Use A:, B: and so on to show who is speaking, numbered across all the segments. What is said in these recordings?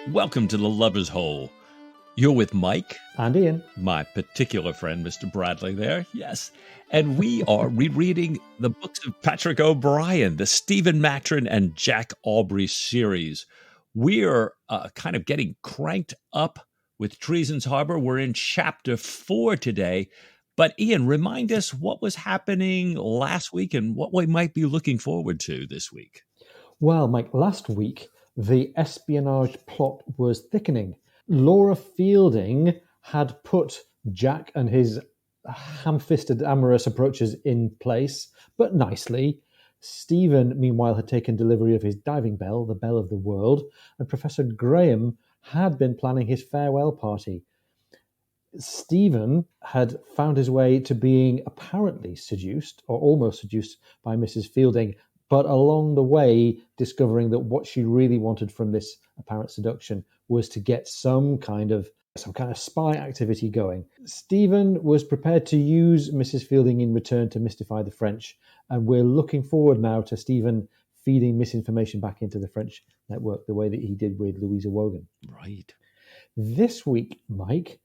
A: Welcome to the Lover's Hole. You're with Mike.
B: And Ian.
A: My particular friend, Mr. Bradley there, yes. And we are rereading the books of Patrick O'Brian, the Stephen Matron and Jack Aubrey series. We're kind of getting cranked up with Treason's Harbour. We're in chapter 4 today. But Ian, remind us what was happening last week and what we might be looking forward to this week.
B: Well, Mike, last week, the espionage plot was thickening. Laura Fielding had put Jack and his ham-fisted amorous approaches in place, but nicely. Stephen, meanwhile, had taken delivery of his diving bell, the bell of the world, and Professor Graham had been planning his farewell party. Stephen had found his way to being apparently seduced, or almost seduced, by Mrs. Fielding, but along the way discovering that what she really wanted from this apparent seduction was to get some kind of spy activity going. Stephen was prepared to use Mrs. Fielding in return to mystify the French, and we're looking forward now to Stephen feeding misinformation back into the French network the way that he did with Louisa Wogan.
A: Right.
B: This week, Mike,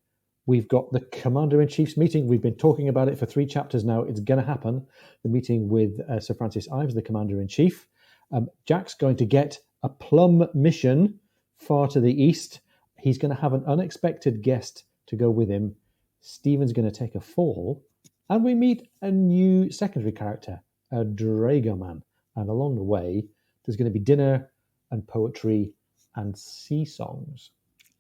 B: we've got the Commander-in-Chief's meeting. We've been talking about it for 3 chapters now. It's going to happen. The meeting with Sir Francis Ives, the Commander-in-Chief. Jack's going to get a plum mission far to the east. He's going to have an unexpected guest to go with him. Stephen's going to take a fall. And we meet a new secondary character, a dragoman. And along the way, there's going to be dinner and poetry and sea songs.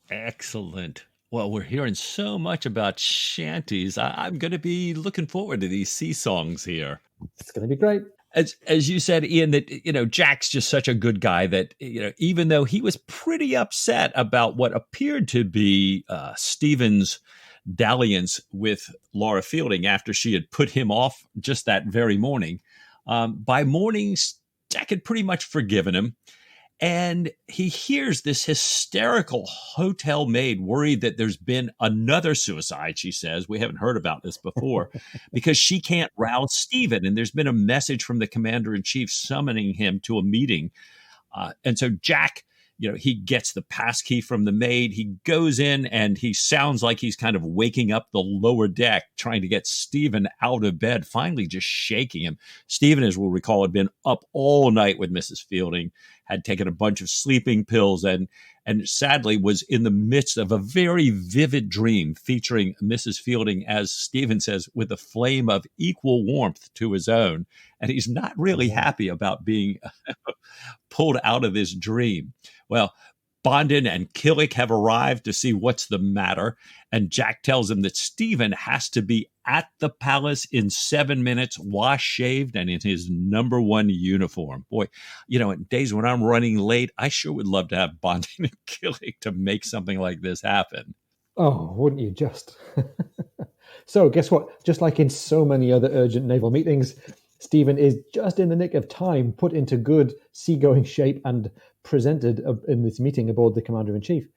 A: Excellent. Well, we're hearing so much about shanties. I'm going to be looking forward to these sea songs here.
B: It's going to be great.
A: As you said, Ian, that, Jack's just such a good guy that, even though he was pretty upset about what appeared to be Stephen's dalliance with Laura Fielding after she had put him off just that very morning, by morning, Jack had pretty much forgiven him. And he hears this hysterical hotel maid worried that there's been another suicide, she says. We haven't heard about this before, because she can't rouse Stephen. And there's been a message from the Commander-in-Chief summoning him to a meeting. And so Jack, he gets the passkey from the maid. He goes in and he sounds like he's kind of waking up the lower deck, trying to get Stephen out of bed, finally just shaking him. Stephen, as we'll recall, had been up all night with Mrs. Fielding, had taken a bunch of sleeping pills, and sadly was in the midst of a very vivid dream featuring Mrs. Fielding, as Stephen says, with a flame of equal warmth to his own. And he's not really happy about being pulled out of this dream. Well, Bondin and Killick have arrived to see what's the matter, and Jack tells him that Stephen has to be at the palace in 7 minutes, wash-shaved and in his number 1 uniform. Boy, in days when I'm running late, I sure would love to have Bondin and Killick to make something like this happen.
B: Oh, wouldn't you just? So guess what? Just like in so many other urgent naval meetings, Stephen is just in the nick of time, put into good seagoing shape and presented in this meeting aboard the Commander-in-Chief.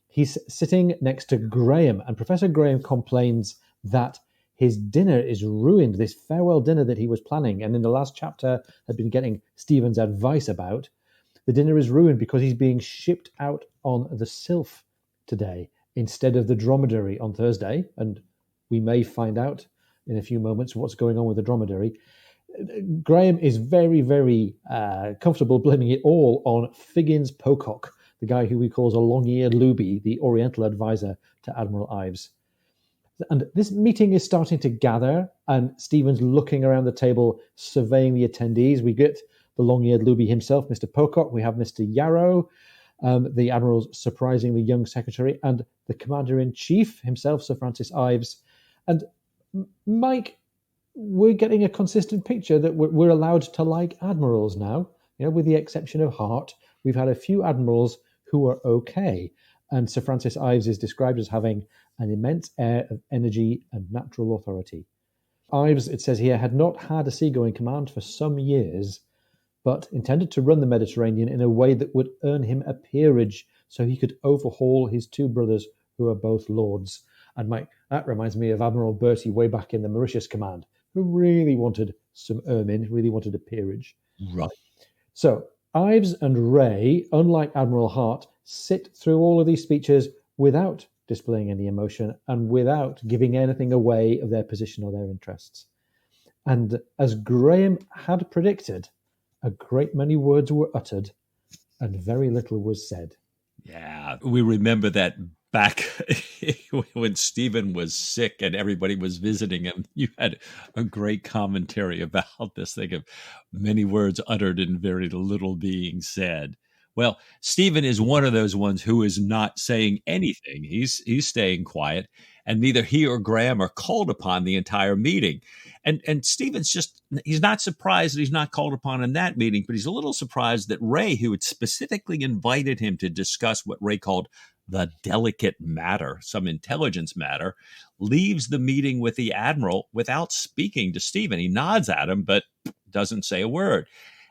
B: He's sitting next to Graham, and Professor Graham complains that his dinner is ruined, this farewell dinner that he was planning, and in the last chapter had been getting Stephen's advice about. The dinner is ruined because he's being shipped out on the Sylph today instead of the Dromedary on Thursday, and we may find out in a few moments what's going on with the Dromedary. Graham is very, very comfortable blaming it all on Figgins Pocock, the guy who he calls a long-eared looby, the Oriental advisor to Admiral Ives. And this meeting is starting to gather, and Stephen's looking around the table, surveying the attendees. We get the long-eared looby himself, Mr. Pocock. We have Mr. Yarrow, the Admiral's surprisingly young secretary, and the Commander-in-Chief himself, Sir Francis Ives. And Mike, we're getting a consistent picture that we're allowed to like admirals now. With the exception of Hart, we've had a few admirals who are okay. And Sir Francis Ives is described as having an immense air of energy and natural authority. Ives, it says here, had not had a seagoing command for some years, but intended to run the Mediterranean in a way that would earn him a peerage so he could overhaul his 2 brothers who are both lords. And Mike, that reminds me of Admiral Bertie way back in the Mauritius Command, who really wanted some ermine, really wanted a peerage.
A: Right.
B: So Ives and Ray, unlike Admiral Hart, sit through all of these speeches without displaying any emotion and without giving anything away of their position or their interests. And as Graham had predicted, a great many words were uttered and very little was said.
A: Yeah, we remember that back when Stephen was sick and everybody was visiting him. You had a great commentary about this thing of many words uttered and very little being said. Well, Stephen is one of those ones who is not saying anything. He's staying quiet, and neither he or Graham are called upon the entire meeting. And Stephen's he's not surprised that he's not called upon in that meeting, but he's a little surprised that Ray, who had specifically invited him to discuss what Ray called the delicate matter, some intelligence matter, leaves the meeting with the admiral without speaking to Stephen. He nods at him, but doesn't say a word.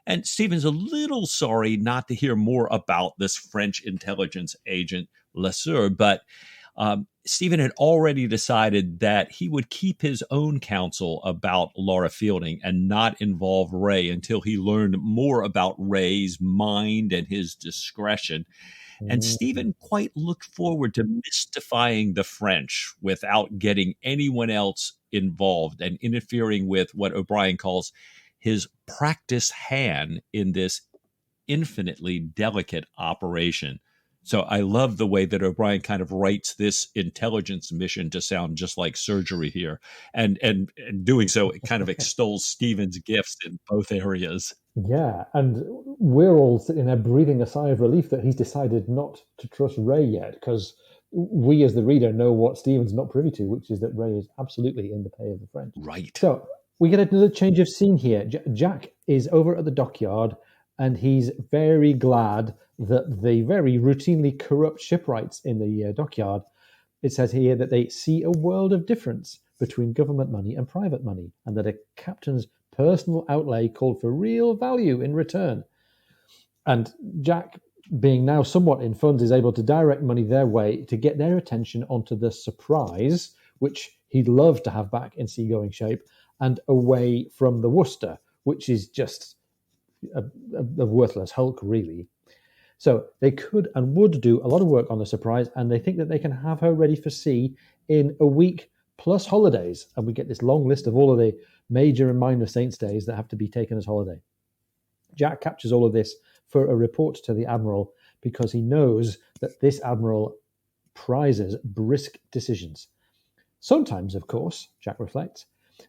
A: And Stephen's a little sorry not to hear more about this French intelligence agent, Lesueur, but Stephen had already decided that he would keep his own counsel about Laura Fielding and not involve Ray until he learned more about Ray's mind and his discretion. And Stephen quite looked forward to mystifying the French without getting anyone else involved and interfering with what O'Brien calls his practiced hand in this infinitely delicate operation. So I love the way that O'Brien kind of writes this intelligence mission to sound just like surgery here. And doing so, it kind of extols Stephen's gifts in both areas.
B: Yeah, and we're all sitting there breathing a sigh of relief that he's decided not to trust Ray yet, because we as the reader know what Stephen's not privy to, which is that Ray is absolutely in the pay of the French.
A: Right.
B: So we get another change of scene here. Jack is over at the dockyard, and he's very glad that the very routinely corrupt shipwrights in the dockyard, it says here that they see a world of difference between government money and private money, and that a captain's personal outlay called for real value in return. And Jack, being now somewhat in funds, is able to direct money their way to get their attention onto the Surprise, which he'd love to have back in seagoing shape, and away from the Worcester, which is just a worthless hulk, really. So they could and would do a lot of work on the Surprise, and they think that they can have her ready for sea in a week plus holidays. And we get this long list of all of the major and minor saints' days that have to be taken as holiday. Jack captures all of this for a report to the Admiral because he knows that this Admiral prizes brisk decisions. Sometimes, of course, Jack reflects,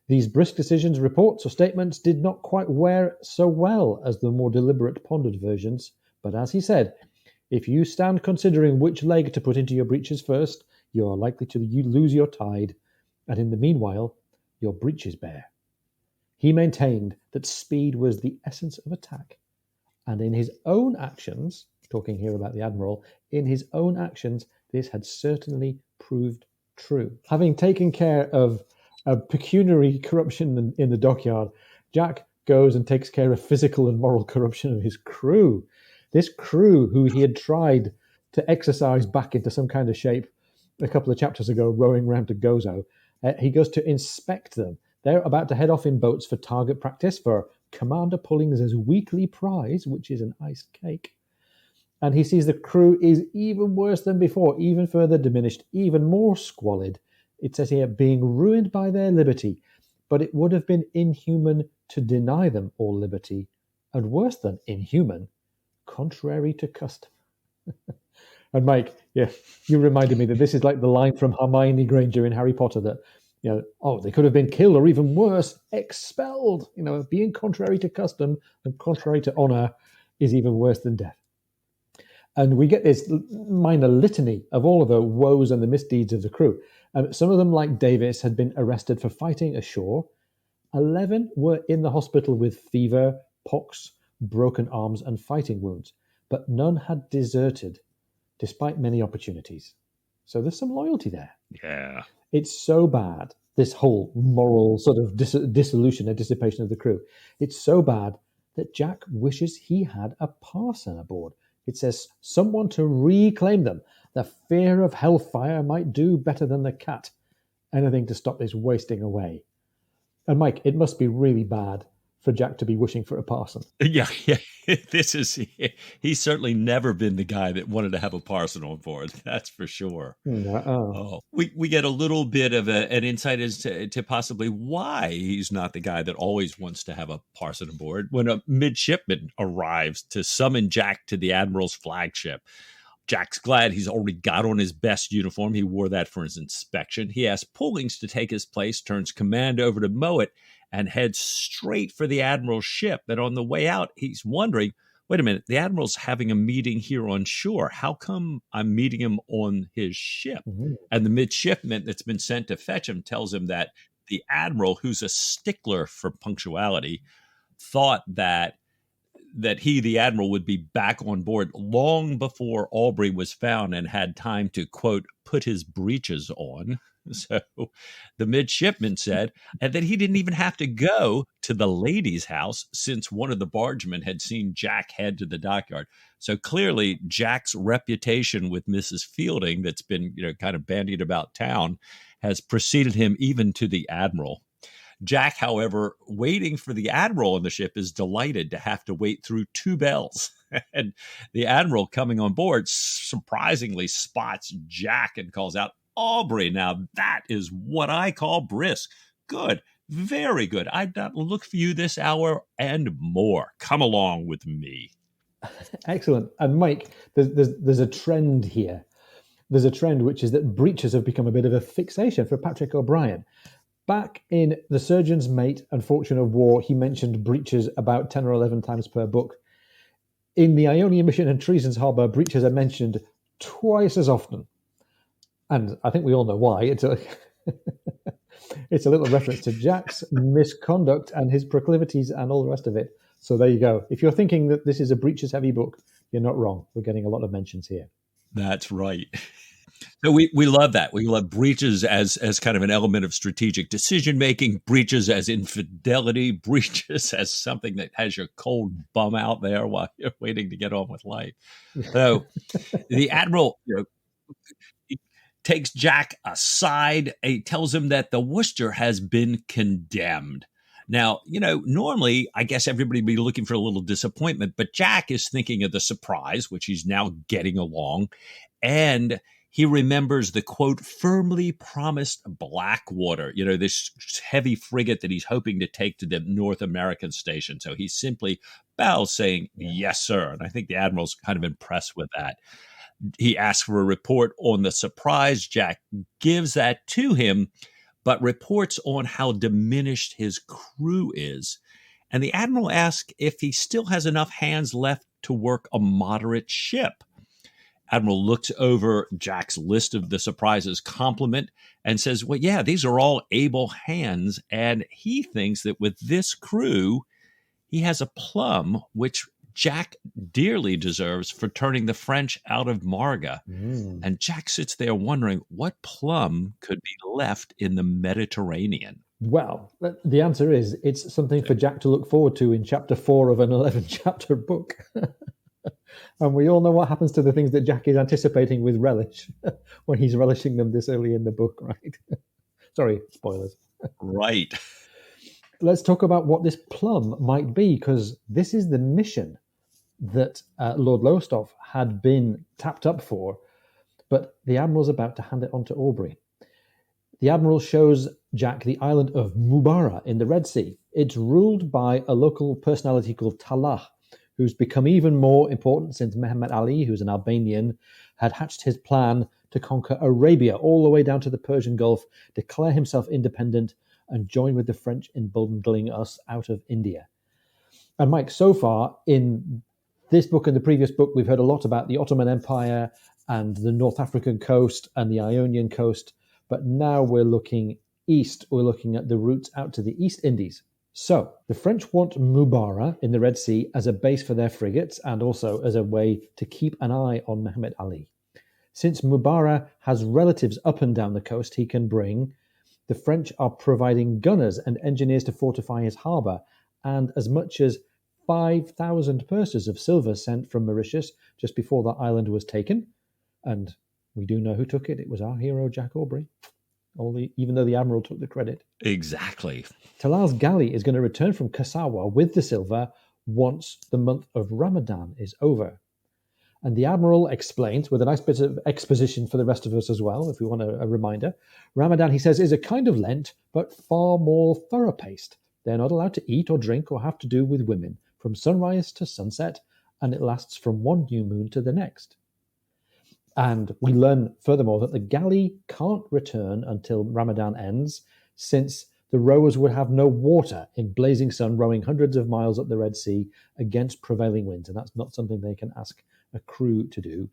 B: these brisk decisions, reports, or statements did not quite wear so well as the more deliberate, pondered versions. But as he said, if you stand considering which leg to put into your breeches first, you are likely to lose your tide, and in the meanwhile, your breeches bare. He maintained that speed was the essence of attack, and in his own actions, talking here about the Admiral, in his own actions, this had certainly proved true. Having taken care of a pecuniary corruption in the dockyard, Jack goes and takes care of physical and moral corruption of his crew. This crew, who he had tried to exercise back into some kind of shape a couple of chapters ago, rowing round to Gozo, he goes to inspect them. They're about to head off in boats for target practice for Commander Pullings' weekly prize, which is an iced cake. And he sees the crew is even worse than before, even further diminished, even more squalid. It says here, being ruined by their liberty, but it would have been inhuman to deny them all liberty, and worse than inhuman, contrary to custom. And Mike, yeah, you reminded me that this is like the line from Hermione Granger in Harry Potter that, they could have been killed or even worse, expelled. Being contrary to custom and contrary to honor is even worse than death. And we get this minor litany of all of the woes and the misdeeds of the crew. Some of them, like Davis, had been arrested for fighting ashore. 11 were in the hospital with fever, pox, broken arms, and fighting wounds. But none had deserted, despite many opportunities. So there's some loyalty there.
A: Yeah.
B: It's so bad, this whole moral sort of dissolution and dissipation of the crew. It's so bad that Jack wishes he had a parson aboard. It says, someone to reclaim them. The fear of hellfire might do better than the cat. Anything to stop this wasting away. And Mike, it must be really bad for Jack to be wishing for a parson.
A: Yeah. He's certainly never been the guy that wanted to have a parson on board. That's for sure. Oh, we get a little bit of an insight as to possibly why he's not the guy that always wants to have a parson aboard when a midshipman arrives to summon Jack to the Admiral's flagship. Jack's glad he's already got on his best uniform. He wore that for his inspection. He asks Pullings to take his place, turns command over to Mowat, and heads straight for the Admiral's ship. But on the way out, he's wondering, wait a minute, the Admiral's having a meeting here on shore. How come I'm meeting him on his ship? Mm-hmm. And the midshipman that's been sent to fetch him tells him that the Admiral, who's a stickler for punctuality, thought that he, the Admiral, would be back on board long before Aubrey was found and had time to, quote, put his breeches on. So the midshipman said, and that he didn't even have to go to the lady's house since one of the bargemen had seen Jack head to the dockyard. So clearly Jack's reputation with Mrs. Fielding that's been, kind of bandied about town has preceded him even to the Admiral. Jack, however, waiting for the Admiral on the ship, is delighted to have to wait through 2 bells. And the Admiral coming on board surprisingly spots Jack and calls out, Aubrey, now that is what I call brisk. Good, very good. I'd not look for you this hour and more. Come along with me.
B: Excellent. And Mike, there's a trend here. There's a trend which is that breeches have become a bit of a fixation for Patrick O'Brian. Back in The Surgeon's Mate and Fortune of War, he mentioned breeches about 10 or 11 times per book. In the Ionian Mission and Treason's Harbour, breeches are mentioned twice as often. And I think we all know why. It's a little reference to Jack's misconduct and his proclivities and all the rest of it. So there you go. If you're thinking that this is a breeches-heavy book, you're not wrong. We're getting a lot of mentions here.
A: That's right. So we love that. We love breaches as kind of an element of strategic decision-making, breaches as infidelity, breaches as something that has your cold bum out there while you're waiting to get on with life. So the Admiral, takes Jack aside. He tells him that the Worcester has been condemned. Now, normally, I guess everybody would be looking for a little disappointment, but Jack is thinking of the Surprise, which he's now getting along, and he remembers the, quote, firmly promised Blackwater, this heavy frigate that he's hoping to take to the North American station. So he simply bows saying, yes, sir. And I think the Admiral's kind of impressed with that. He asks for a report on the Surprise. Jack gives that to him, but reports on how diminished his crew is. And the Admiral asks if he still has enough hands left to work a moderate ship. Admiral looks over Jack's list of the Surprise's complement and says, well, yeah, these are all able hands. And he thinks that with this crew, he has a plum, which Jack dearly deserves for turning the French out of Marga. And Jack sits there wondering what plum could be left in the Mediterranean.
B: Well, the answer is it's something for Jack to look forward to in chapter 4 of an 11-chapter book. And we all know what happens to the things that Jack is anticipating with relish when he's relishing them this early in the book, right? Sorry, spoilers.
A: Right.
B: Let's talk about what this plum might be, because this is the mission that Lord Lowestoft had been tapped up for, but the Admiral's about to hand it on to Aubrey. The Admiral shows Jack the island of Mubarak in the Red Sea. It's ruled by a local personality called Talah, who's become even more important since Muhammad Ali, who's an Albanian, had hatched his plan to conquer Arabia all the way down to the Persian Gulf, declare himself independent, and join with the French in bundling us out of India. And Mike, so far in this book and the previous book, we've heard a lot about the Ottoman Empire and the North African coast and the Ionian coast, but now we're looking east. We're looking at the routes out to the East Indies. So the French want Mubarak in the Red Sea as a base for their frigates and also as a way to keep an eye on Muhammad Ali. Since Mubarak has relatives up and down the coast he can bring, the French are providing gunners and engineers to fortify his harbour, and as much as 5,000 purses of silver sent from Mauritius just before the island was taken. And we do know who took it. It was our hero, Jack Aubrey. only even though the admiral took the credit.
A: Exactly.
B: Talal's galley is going to return from Kasawa with the silver once the month of Ramadan is over. And the admiral explains, with a nice bit of exposition for the rest of us as well, if we want a reminder. Ramadan, he says, is a kind of Lent, but far more thorough-paced. They're not allowed to eat or drink or have to do with women from sunrise to sunset, and it lasts from one new moon to the next. And we learn, furthermore, that the galley can't return until Ramadan ends, since the rowers would have no water in blazing sun rowing hundreds of miles up the Red Sea against prevailing winds, and that's not something they can ask a crew to do.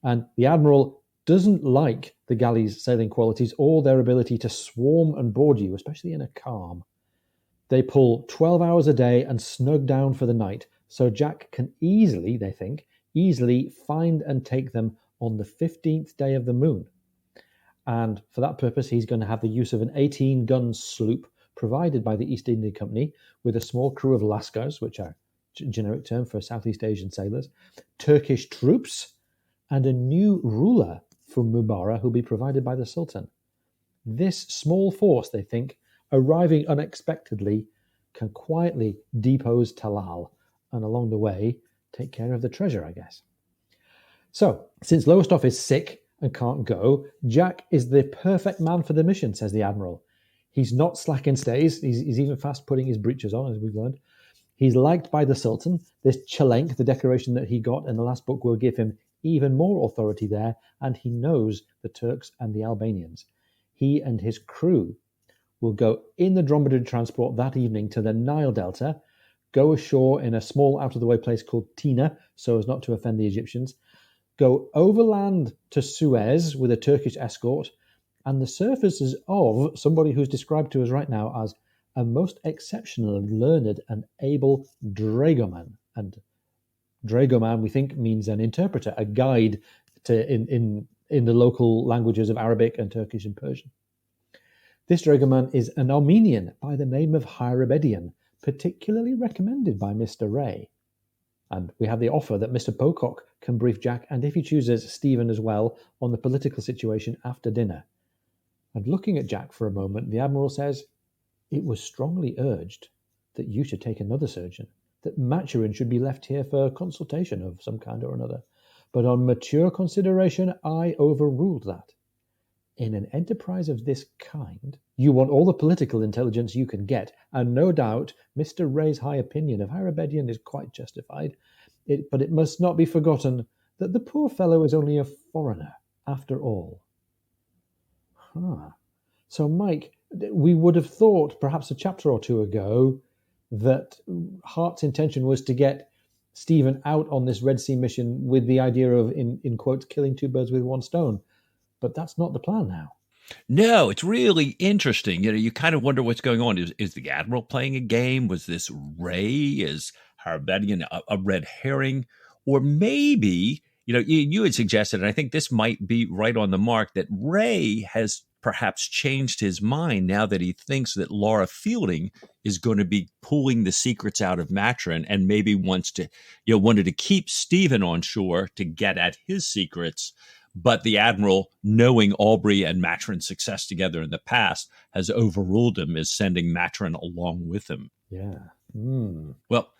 B: And the admiral doesn't like the galley's sailing qualities or their ability to swarm and board you, especially in a calm. They pull 12 hours a day and snug down for the night, so Jack can easily, they think, find and take them on the 15th day of the moon. And for that purpose, he's going to have the use of an 18-gun sloop provided by the East India Company with a small crew of lascars, which are a generic term for Southeast Asian sailors, Turkish troops, and a new ruler for Mubarak who'll be provided by the Sultan. This small force, they think, arriving unexpectedly, can quietly depose Talal and along the way take care of the treasure, I guess. So, since Lowestoft is sick and can't go, Jack is the perfect man for the mission, says the Admiral. He's not slack in stays. He's even fast putting his breeches on, as we've learned. He's liked by the Sultan. This Chelenk, the decoration that he got in the last book, will give him even more authority there, and he knows the Turks and the Albanians. He and his crew will go in the dromedary transport that evening to the Nile Delta, go ashore in a small out-of-the-way place called Tina, so as not to offend the Egyptians, go overland to Suez with a Turkish escort, and the services of somebody who's described to us right now as a most exceptional, learned, and able dragoman. And dragoman, we think, means an interpreter, a guide to in the local languages of Arabic and Turkish and Persian. This dragoman is an Armenian by the name of Harabedian, particularly recommended by Mr. Ray. And we have the offer that Mr. Pocock can brief Jack, and if he chooses, Stephen as well, on the political situation after dinner. And looking at Jack for a moment, the Admiral says, "It was strongly urged that you should take another surgeon, that Maturin should be left here for consultation of some kind or another. But on mature consideration, I overruled that. In an enterprise of this kind, you want all the political intelligence you can get, and no doubt Mr. Ray's high opinion of Harabedian is quite justified. But it must not be forgotten that the poor fellow is only a foreigner, after all." So, Mike, we would have thought perhaps a chapter or two ago that Hart's intention was to get Stephen out on this Red Sea mission with the idea of, in quotes, killing two birds with one stone. But that's not the plan now.
A: No, it's really interesting. You kind of wonder what's going on. Is the Admiral playing a game? Was this Ray? Is Harabedian a red herring? Or maybe, you had suggested, and I think this might be right on the mark, that Ray has perhaps changed his mind now that he thinks that Laura Fielding is going to be pulling the secrets out of Maturin, and maybe wanted to keep Stephen on shore to get at his secrets. But the Admiral, knowing Aubrey and Maturin's success together in the past, has overruled him, is sending Maturin along with him.
B: Yeah.
A: Well,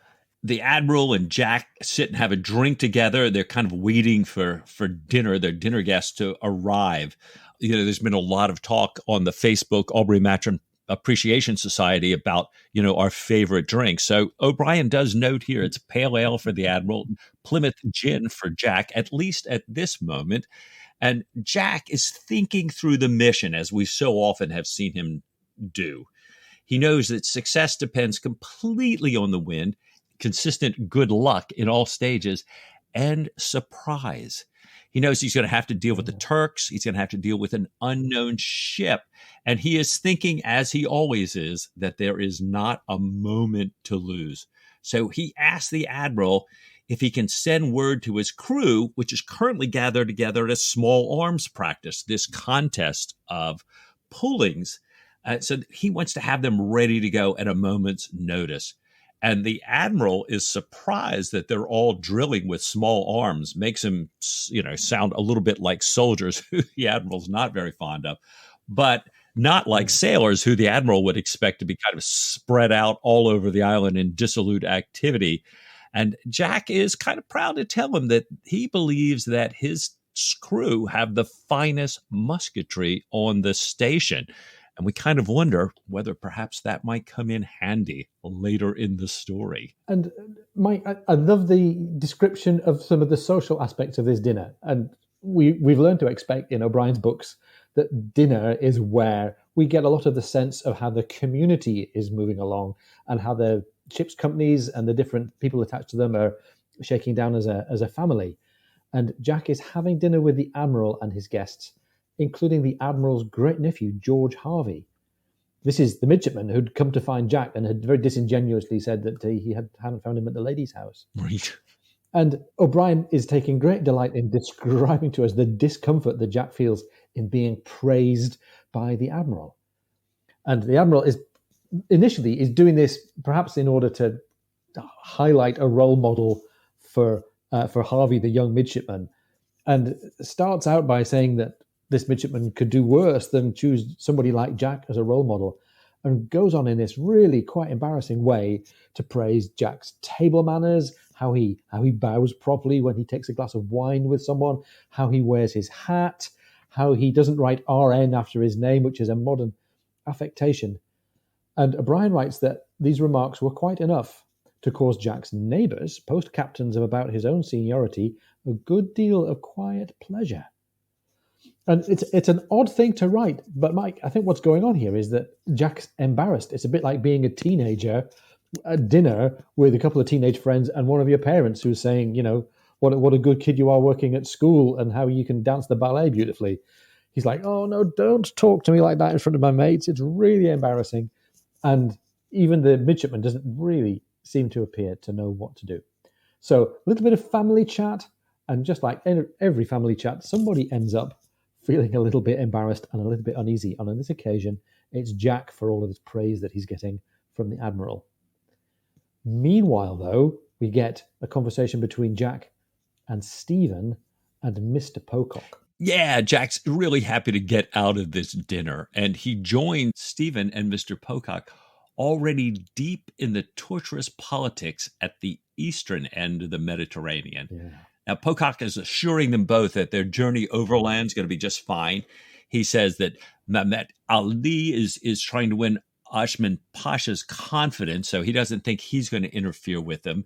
A: the Admiral and Jack sit and have a drink together. They're kind of waiting for dinner, their dinner guests to arrive. There's been a lot of talk on the Facebook Aubrey Maturin Appreciation Society about, our favorite drink. So O'Brien does note here it's pale ale for the Admiral, Plymouth gin for Jack, at least at this moment. And Jack is thinking through the mission, as we so often have seen him do. He knows that success depends completely on the wind, consistent good luck in all stages, and surprise. He knows he's going to have to deal with the Turks. He's going to have to deal with an unknown ship. And he is thinking, as he always is, that there is not a moment to lose. So he asks the Admiral if he can send word to his crew, which is currently gathered together at a small arms practice, this contest of pullings. So he wants to have them ready to go at a moment's notice. And the Admiral is surprised that they're all drilling with small arms, makes him, sound a little bit like soldiers who the Admiral's not very fond of. but not like sailors who the admiral would expect to be kind of spread out all over the island in dissolute activity. And Jack is kind of proud to tell him that he believes that his crew have the finest musketry on the station. And we kind of wonder whether perhaps that might come in handy later in the story.
B: And Mike, I love the description of some of the social aspects of this dinner. And we've learned to expect in O'Brien's books that dinner is where we get a lot of the sense of how the community is moving along and how the ship's companies and the different people attached to them are shaking down as a family. And Jack is having dinner with the Admiral and his guests, including the Admiral's great-nephew, George Harvey. This is the midshipman who'd come to find Jack and had very disingenuously said that he hadn't found him at the lady's house.
A: Right.
B: And O'Brien is taking great delight in describing to us the discomfort that Jack feels in being praised by the Admiral. And the Admiral is doing this perhaps in order to highlight a role model for Harvey, the young midshipman, and starts out by saying that this midshipman could do worse than choose somebody like Jack as a role model, and goes on in this really quite embarrassing way to praise Jack's table manners, how he bows properly when he takes a glass of wine with someone, how he wears his hat, how he doesn't write RN after his name, which is a modern affectation. And O'Brien writes that these remarks were quite enough to cause Jack's neighbours, post-captains of about his own seniority, a good deal of quiet pleasure. And it's an odd thing to write, but Mike, I think what's going on here is that Jack's embarrassed. It's a bit like being a teenager at dinner with a couple of teenage friends and one of your parents who's saying, you know, what a good kid you are working at school and how you can dance the ballet beautifully. He's like, oh, no, don't talk to me like that in front of my mates. It's really embarrassing. And even the midshipman doesn't really seem to appear to know what to do. So a little bit of family chat, and just like every family chat, somebody ends up feeling a little bit embarrassed and a little bit uneasy. And on this occasion, it's Jack for all of this praise that he's getting from the Admiral. Meanwhile, though, we get a conversation between Jack and Stephen and Mr. Pocock.
A: Yeah, Jack's really happy to get out of this dinner, and he joined Stephen and Mr. Pocock already deep in the torturous politics at the eastern end of the Mediterranean. Yeah. Now, Pocock is assuring them both that their journey overland is going to be just fine. He says that Mehmet Ali is trying to win Osman Pasha's confidence, so he doesn't think he's going to interfere with them.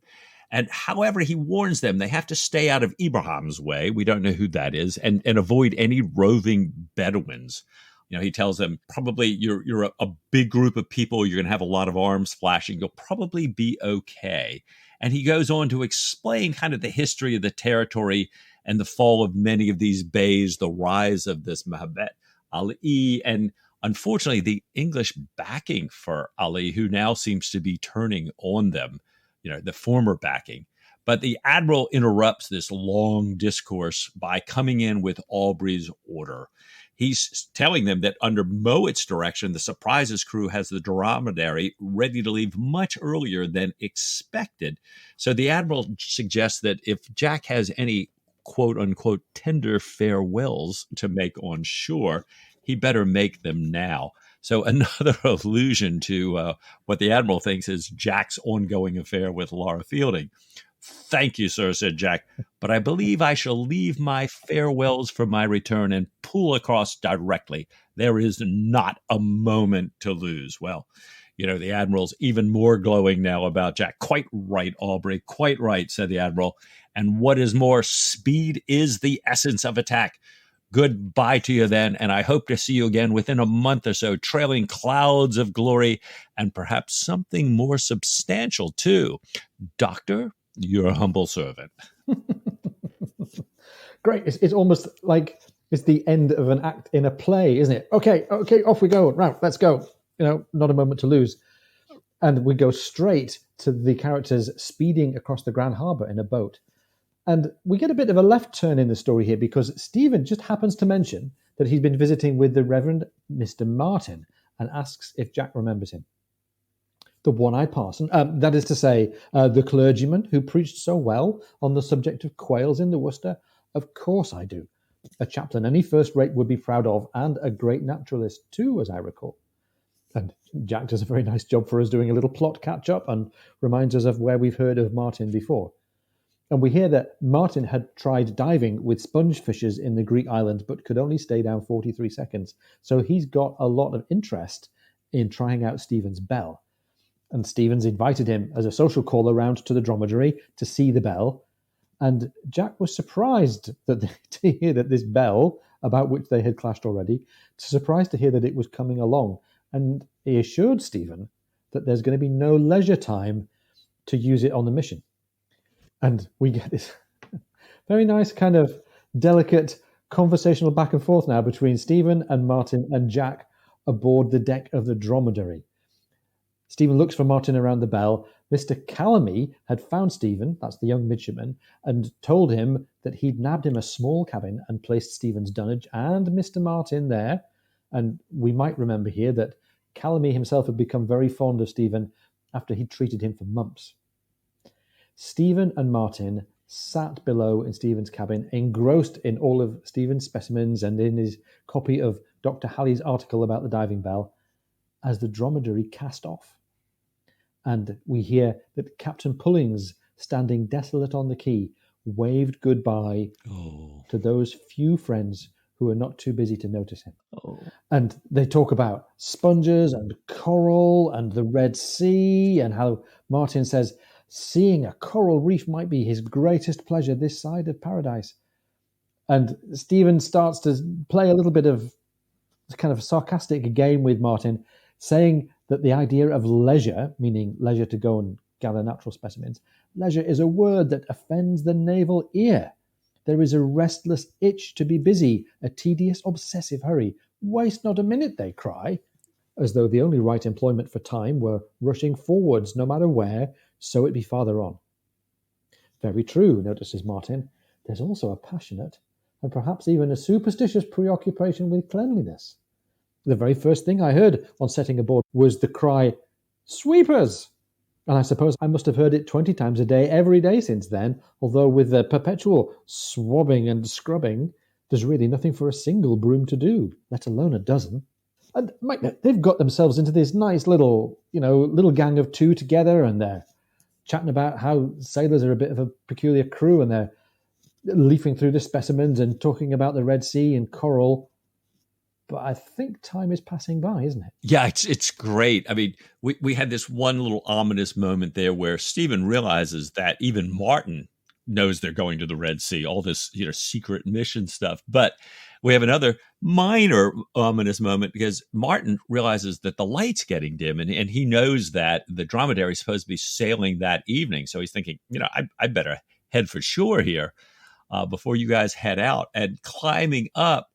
A: And however, he warns them they have to stay out of Ibrahim's way. We don't know who that is, and avoid any roving Bedouins. You know, he tells them probably you're a big group of people. You're going to have a lot of arms flashing. You'll probably be okay. And he goes on to explain kind of the history of the territory and the fall of many of these bays, the rise of this Mehmet Ali, and unfortunately the English backing for Ali, who now seems to be turning on them. You know, the former backing. But the Admiral interrupts this long discourse by coming in with Aubrey's order. He's telling them that under Mowatt's direction, the Surprise's crew has the dromedary ready to leave much earlier than expected. So the Admiral suggests that if Jack has any quote-unquote tender farewells to make on shore, he better make them now. So another allusion to what the Admiral thinks is Jack's ongoing affair with Laura Fielding. Thank you, sir, said Jack, but I believe I shall leave my farewells for my return and pull across directly. There is not a moment to lose. Well, you know, the Admiral's even more glowing now about Jack. Quite right, Aubrey, quite right, said the Admiral. And what is more, speed is the essence of attack. Goodbye to you then, and I hope to see you again within a month or so, trailing clouds of glory and perhaps something more substantial too. Doctor, your humble servant.
B: Great. It's almost like it's the end of an act in a play, isn't it? Okay, off we go. Right, let's go. You know, not a moment to lose. And we go straight to the characters speeding across the Grand Harbour in a boat. And we get a bit of a left turn in the story here because Stephen just happens to mention that he's been visiting with the Reverend Mr. Martin and asks if Jack remembers him. The one-eyed parson, that is to say, the clergyman who preached so well on the subject of quails in the Worcester. Of course I do. a chaplain any first-rate would be proud of, and a great naturalist too, as I recall. And Jack does a very nice job for us doing a little plot catch-up and reminds us of where we've heard of Martin before. And we hear that Martin had tried diving with sponge fishers in the Greek island, but could only stay down 43 seconds. So he's got a lot of interest in trying out Stephen's bell. And Stevens invited him as a social call around to the dromedary to see the bell. And Jack was surprised to hear that this bell, about which they had clashed already, surprised to hear that it was coming along. And he assured Stephen that there's going to be no leisure time to use it on the mission. And we get this very nice kind of delicate conversational back and forth now between Stephen and Martin and Jack aboard the deck of the dromedary. Stephen looks for Martin around the bell. Mr. Calamy had found Stephen, that's the young midshipman, and told him that he'd nabbed him a small cabin and placed Stephen's dunnage and Mr. Martin there. And we might remember here that Calamy himself had become very fond of Stephen after he'd treated him for mumps. Stephen and Martin sat below in Stephen's cabin, engrossed in all of Stephen's specimens and in his copy of Dr. Halley's article about the diving bell, as the dromedary cast off. And we hear that Captain Pullings, standing desolate on the quay, waved goodbye to those few friends who were not too busy to notice him. And they talk about sponges and coral and the Red Sea, and how Martin says seeing a coral reef might be his greatest pleasure this side of paradise. And Stephen starts to play a little bit of kind of a sarcastic game with Martin, saying that the idea of leisure, meaning leisure to go and gather natural specimens, leisure is a word that offends the naval ear. There is a restless itch to be busy, a tedious, obsessive hurry. Waste not a minute, they cry, as though the only right employment for time were rushing forwards, no matter where, so it be farther on. Very true, notices Martin. There's also a passionate, and perhaps even a superstitious preoccupation with cleanliness. The very first thing I heard on setting aboard was the cry, "Sweepers!" And I suppose I must have heard it 20 times a day, every day since then, although with the perpetual swabbing and scrubbing, there's really nothing for a single broom to do, let alone a dozen. And they've got themselves into this nice little gang of two together, and they're chatting about how sailors are a bit of a peculiar crew, and they're leafing through the specimens and talking about the Red Sea and coral. But I think time is passing by, isn't it?
A: Yeah, it's great. I mean, we had this one little ominous moment there where Stephen realizes that even Martin knows they're going to the Red Sea, all this secret mission stuff. But we have another minor ominous moment because Martin realizes that the light's getting dim, and he knows that the dromedary is supposed to be sailing that evening. So he's thinking, I better head for shore here before you guys head out. And climbing up,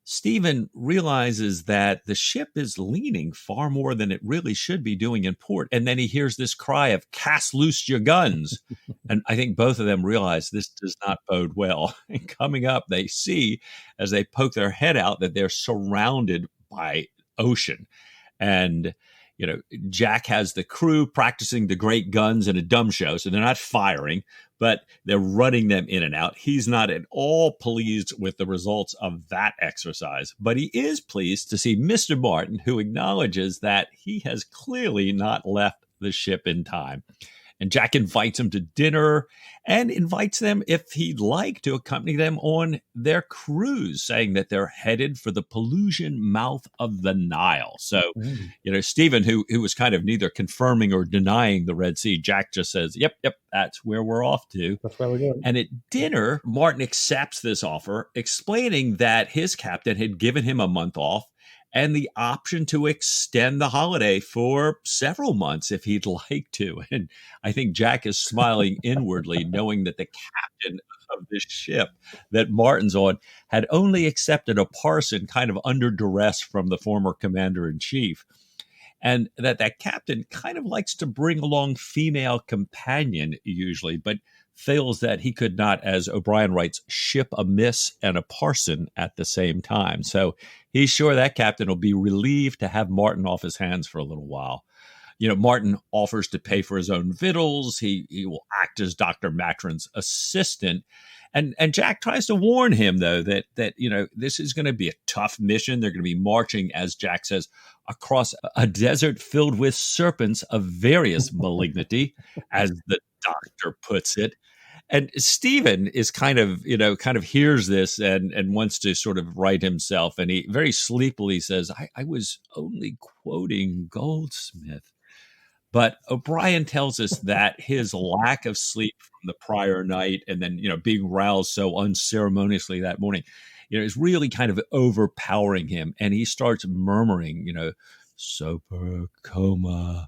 A: Stephen realizes that the ship is leaning far more than it really should be doing in port. And then he hears this cry of "Cast loose your guns." And I think both of them realize this does not bode well. And coming up, they see, as they poke their head out, that they're surrounded by ocean. And Jack has the crew practicing the great guns in a dumb show. So they're not firing, but they're running them in and out. He's not at all pleased with the results of that exercise, but he is pleased to see Mr. Martin, who acknowledges that he has clearly not left the ship in time. And Jack invites him to dinner and invites them, if he'd like, to accompany them on their cruise, saying that they're headed for the Pelusian mouth of the Nile. So, Stephen, who was kind of neither confirming or denying the Red Sea, Jack just says, yep, that's where we're off to.
B: That's where we're going.
A: And at dinner, Martin accepts this offer, explaining that his captain had given him a month off and the option to extend the holiday for several months if he'd like to. And I think Jack is smiling inwardly, knowing that the captain of this ship that Martin's on had only accepted a parson kind of under duress from the former commander-in-chief. And that captain kind of likes to bring along female companion usually, but feels that he could not, as O'Brien writes, ship a miss and a parson at the same time. So he's sure that captain will be relieved to have Martin off his hands for a little while. Martin offers to pay for his own victuals. He will act as Dr. Matron's assistant. And Jack tries to warn him, though, that this is going to be a tough mission. They're going to be marching, as Jack says, across a desert filled with serpents of various malignity, as the doctor puts it. And Stephen is kind of hears this and wants to sort of right himself. And he very sleepily says, I was only quoting Goldsmith. But O'Brien tells us that his lack of sleep from the prior night and then, being roused so unceremoniously that morning, is really kind of overpowering him. And he starts murmuring, soper coma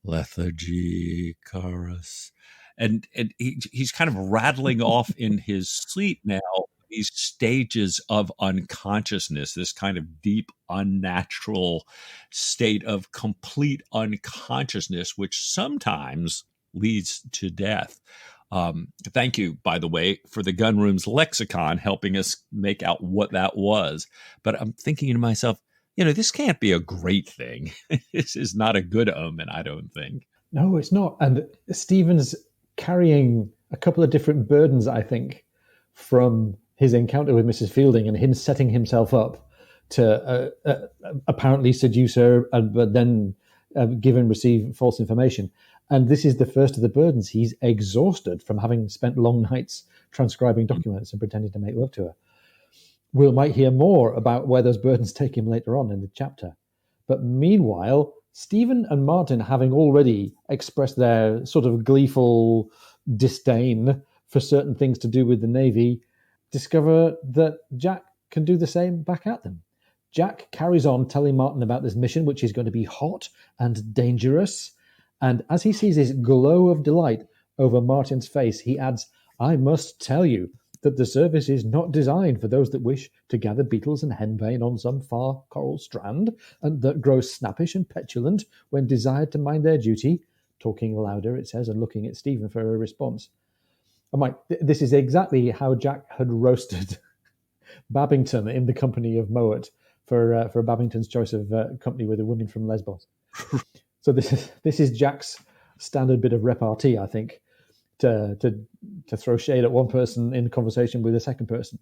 A: lethargy chorus. And he's kind of rattling off in his sleep now these stages of unconsciousness, this kind of deep, unnatural state of complete unconsciousness, which sometimes leads to death. Thank you, by the way, for the Gunroom's lexicon helping us make out what that was. But I'm thinking to myself, this can't be a great thing. This is not a good omen, I don't think.
B: No, it's not. And Stephen's carrying a couple of different burdens, I think, from his encounter with Mrs. Fielding and him setting himself up to apparently seduce her, but then give and receive false information. And this is the first of the burdens. He's exhausted from having spent long nights transcribing documents and pretending to make love to her. We might hear more about where those burdens take him later on in the chapter. But meanwhile, Stephen and Martin, having already expressed their sort of gleeful disdain for certain things to do with the Navy, discover that Jack can do the same back at them. Jack carries on telling Martin about this mission, which is going to be hot and dangerous. And as he sees this glow of delight over Martin's face, he adds, I must tell you that the service is not designed for those that wish to gather beetles and henbane on some far coral strand, and that grow snappish and petulant when desired to mind their duty. Talking louder, it says, and looking at Stephen for a response. I'm like, this is exactly how Jack had roasted Babington in the company of Mowat for Babington's choice of company with a woman from Lesbos. So this is Jack's standard bit of repartee, I think, to throw shade at one person in conversation with a second person.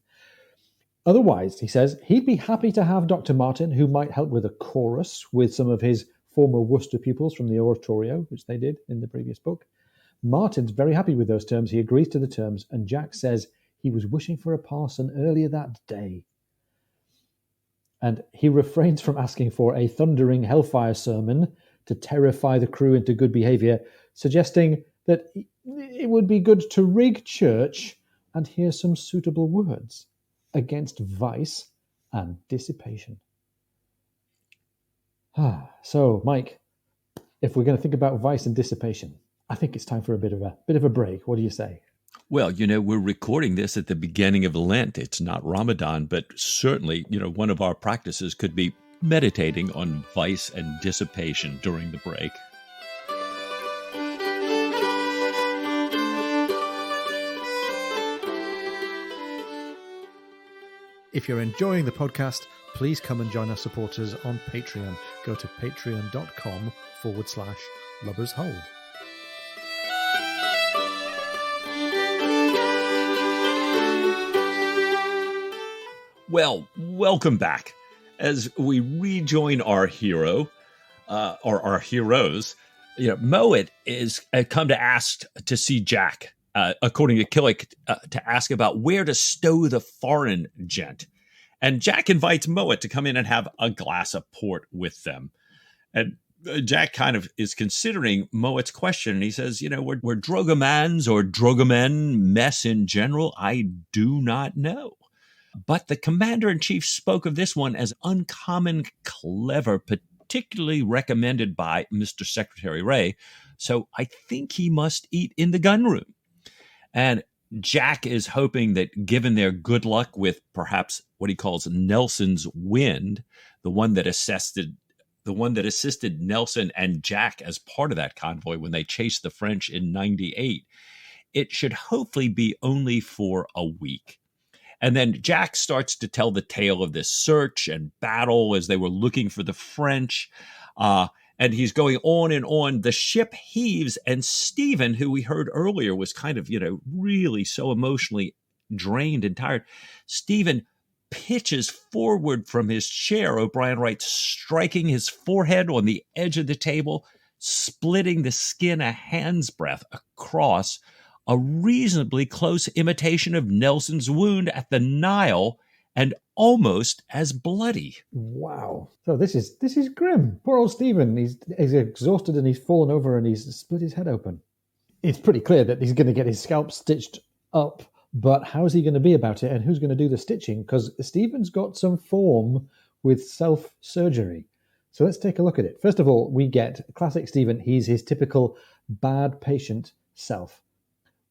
B: Otherwise, he says, he'd be happy to have Dr. Martin, who might help with a chorus with some of his former Worcester pupils from the oratorio, which they did in the previous book. Martin's very happy with those terms. He agrees to the terms, and Jack says he was wishing for a parson earlier that day. And he refrains from asking for a thundering hellfire sermon to terrify the crew into good behaviour, suggesting that it would be good to rig church and hear some suitable words against vice and dissipation. So, Mike, if we're going to think about vice and dissipation, I think it's time for a bit of a break. What do you say?
A: Well, we're recording this at the beginning of Lent. It's not Ramadan, but certainly, one of our practices could be meditating on vice and dissipation during the break.
B: If you're enjoying the podcast, please come and join our supporters on Patreon. Go to patreon.com/LubbersHole.
A: Well, welcome back. As we rejoin our hero, or our heroes, Mowat is come to ask to see Jack, according to Killick, to ask about where to stow the foreign gent. And Jack invites Mowat to come in and have a glass of port with them. And Jack kind of is considering Mowat's question, and he says, were drogomans or drogomen mess in general? I do not know. But the commander-in-chief spoke of this one as uncommon clever, particularly recommended by Mr. Secretary Ray. So I think he must eat in the gunroom. And Jack is hoping that given their good luck with perhaps what he calls Nelson's wind, the one that assisted Nelson and Jack as part of that convoy when they chased the French in 98, it should hopefully be only for a week. And then Jack starts to tell the tale of this search and battle as they were looking for the French. And he's going on and on. The ship heaves, and Stephen, who we heard earlier was kind of, really so emotionally drained and tired. Stephen pitches forward from his chair, O'Brien writes, striking his forehead on the edge of the table, splitting the skin a hand's breadth across, a reasonably close imitation of Nelson's wound at the Nile, and almost as bloody.
B: Wow. So this is grim. Poor old Stephen. He's exhausted and he's fallen over and he's split his head open. It's pretty clear that he's going to get his scalp stitched up, but how's he going to be about it and who's going to do the stitching? Because Stephen's got some form with self-surgery. So let's take a look at it. First of all, we get classic Stephen. He's his typical bad patient self.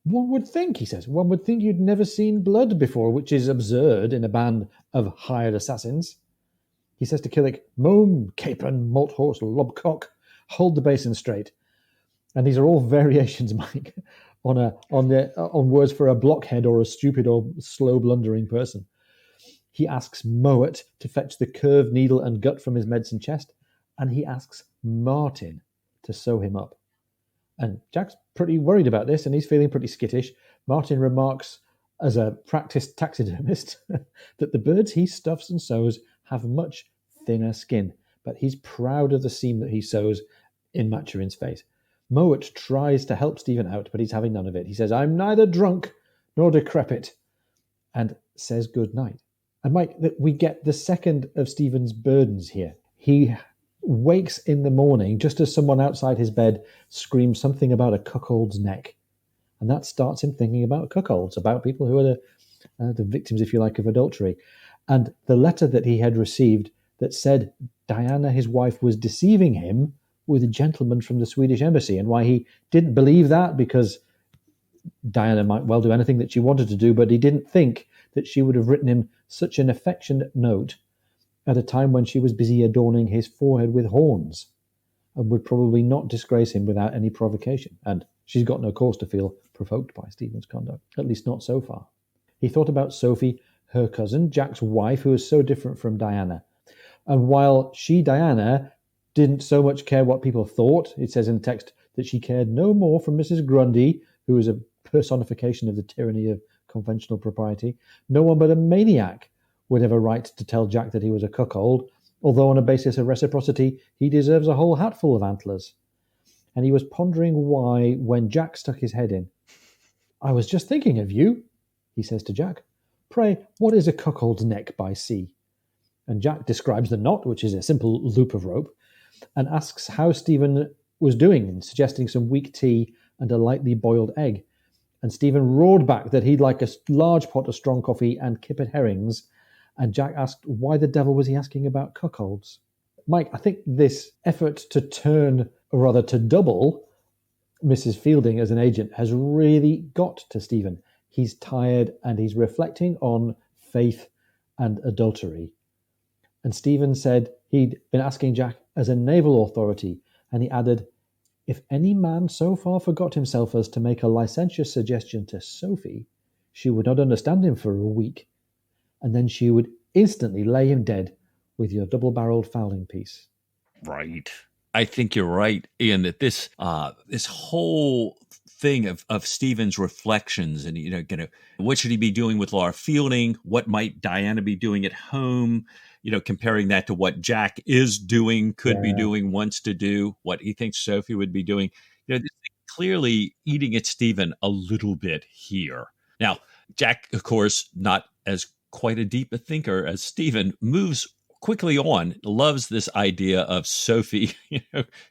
B: One would think, he says, one would think you'd never seen blood before, which is absurd in a band of hired assassins. He says to Killick, "Mome, capon, malt horse, lobcock, hold the basin straight." And these are all variations, Mike, on words for a blockhead or a stupid or slow blundering person. He asks Mowat to fetch the curved needle and gut from his medicine chest, and he asks Martin to sew him up. And Jack's pretty worried about this, and he's feeling pretty skittish. Martin remarks, as a practiced taxidermist, that the birds he stuffs and sews have much thinner skin, but he's proud of the seam that he sews in Maturin's face. Mowat tries to help Stephen out, but he's having none of it. He says, "I'm neither drunk nor decrepit," and says good night. And Mike, we get the second of Stephen's burdens here. He wakes in the morning just as someone outside his bed screams something about a cuckold's neck. And that starts him thinking about cuckolds, about people who are the victims, if you like, of adultery. And the letter that he had received that said Diana, his wife, was deceiving him with a gentleman from the Swedish embassy, and why he didn't believe that, because Diana might well do anything that she wanted to do, but he didn't think that she would have written him such an affectionate note at a time when she was busy adorning his forehead with horns, and would probably not disgrace him without any provocation. And she's got no cause to feel provoked by Stephen's conduct, at least not so far. He thought about Sophie, her cousin, Jack's wife, who is so different from Diana. And while she, Diana, didn't so much care what people thought, it says in the text that she cared no more from Mrs. Grundy, who is a personification of the tyranny of conventional propriety. No one but a maniac would have a right to tell Jack that he was a cuckold, although on a basis of reciprocity, he deserves a whole hatful of antlers. And he was pondering why, when Jack stuck his head in. "I was just thinking of you," he says to Jack. "Pray, what is a cuckold's neck by sea?" And Jack describes the knot, which is a simple loop of rope, and asks how Stephen was doing, suggesting some weak tea and a lightly boiled egg. And Stephen roared back that he'd like a large pot of strong coffee and kippered herrings. And Jack asked why the devil was he asking about cuckolds. Mike, I think this effort to turn, or rather to double, Mrs. Fielding as an agent has really got to Stephen. He's tired and he's reflecting on faith and adultery. And Stephen said he'd been asking Jack as a naval authority, and he added, "If any man so far forgot himself as to make a licentious suggestion to Sophie, she would not understand him for a week, and then she would instantly lay him dead with your double-barreled fowling piece."
A: Right. I think you're right, Ian, that this whole thing of Stephen's reflections and, what should he be doing with Laura Fielding? What might Diana be doing at home? Comparing that to what Jack is doing, could be doing, wants to do, what he thinks Sophie would be doing. This thing clearly eating at Stephen a little bit here. Now, Jack, of course, not as quite a deep a thinker as Stephen, moves quickly on, loves this idea of Sophie,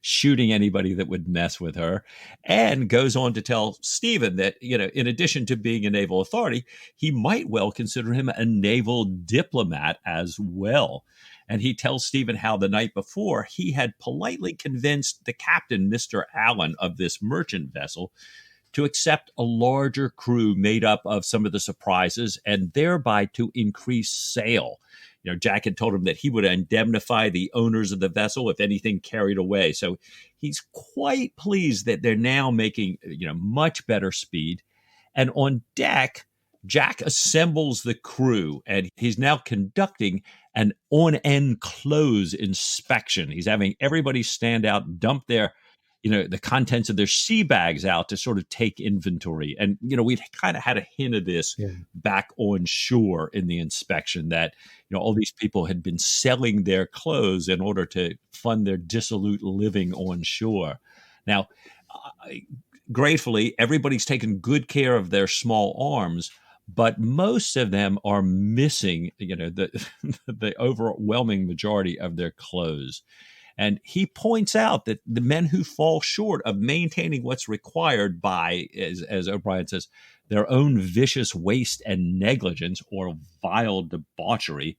A: shooting anybody that would mess with her, and goes on to tell Stephen that, in addition to being a naval authority, he might well consider him a naval diplomat as well. And he tells Stephen how the night before he had politely convinced the captain, Mr. Allen, of this merchant vessel to accept a larger crew made up of some of the surprises and thereby to increase sail. Jack had told him that he would indemnify the owners of the vessel if anything carried away. So he's quite pleased that they're now making, much better speed. And on deck, Jack assembles the crew, and he's now conducting an on-end clothes inspection. He's having everybody stand out, dump their the contents of their sea bags out to sort of take inventory. And, we'd kind of had a hint of this back on shore in the inspection that, all these people had been selling their clothes in order to fund their dissolute living on shore. Now, gratefully, everybody's taken good care of their small arms, but most of them are missing, the overwhelming majority of their clothes. And he points out that the men who fall short of maintaining what's required by, as O'Brien says, their own vicious waste and negligence or vile debauchery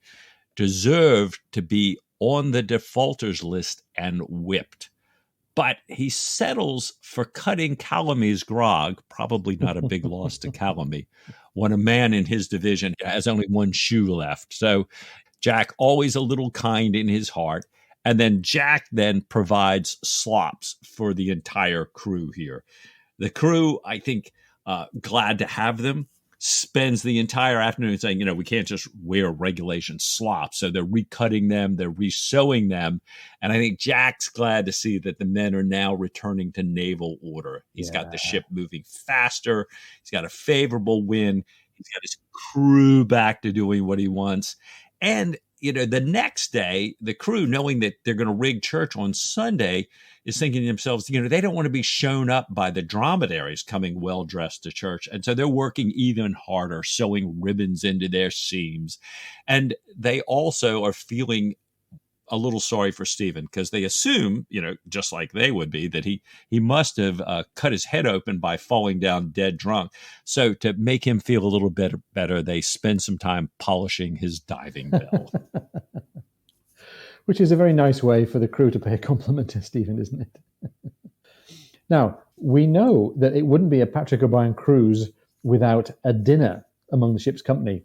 A: deserve to be on the defaulters list and whipped. But he settles for cutting Calamy's grog, probably not a big loss to Calamy, when a man in his division has only one shoe left. So Jack, always a little kind in his heart. And then Jack then provides slops for the entire crew here. The crew, I think, glad to have them, spends the entire afternoon saying, we can't just wear regulation slops. So they're recutting them, they're resewing them. And I think Jack's glad to see that the men are now returning to naval order. He's got the ship moving faster. He's got a favorable wind. He's got his crew back to doing what he wants. And the next day, the crew, knowing that they're going to rig church on Sunday, is thinking to themselves, they don't want to be shown up by the dromedaries coming well-dressed to church. And so they're working even harder, sewing ribbons into their seams. And they also are feeling a little sorry for Stephen because they assume, just like they would be, that he must have cut his head open by falling down dead drunk. So to make him feel a little bit better, they spend some time polishing his diving bell.
B: Which is a very nice way for the crew to pay a compliment to Stephen, isn't it? Now, we know that it wouldn't be a Patrick O'Brien cruise without a dinner among the ship's company.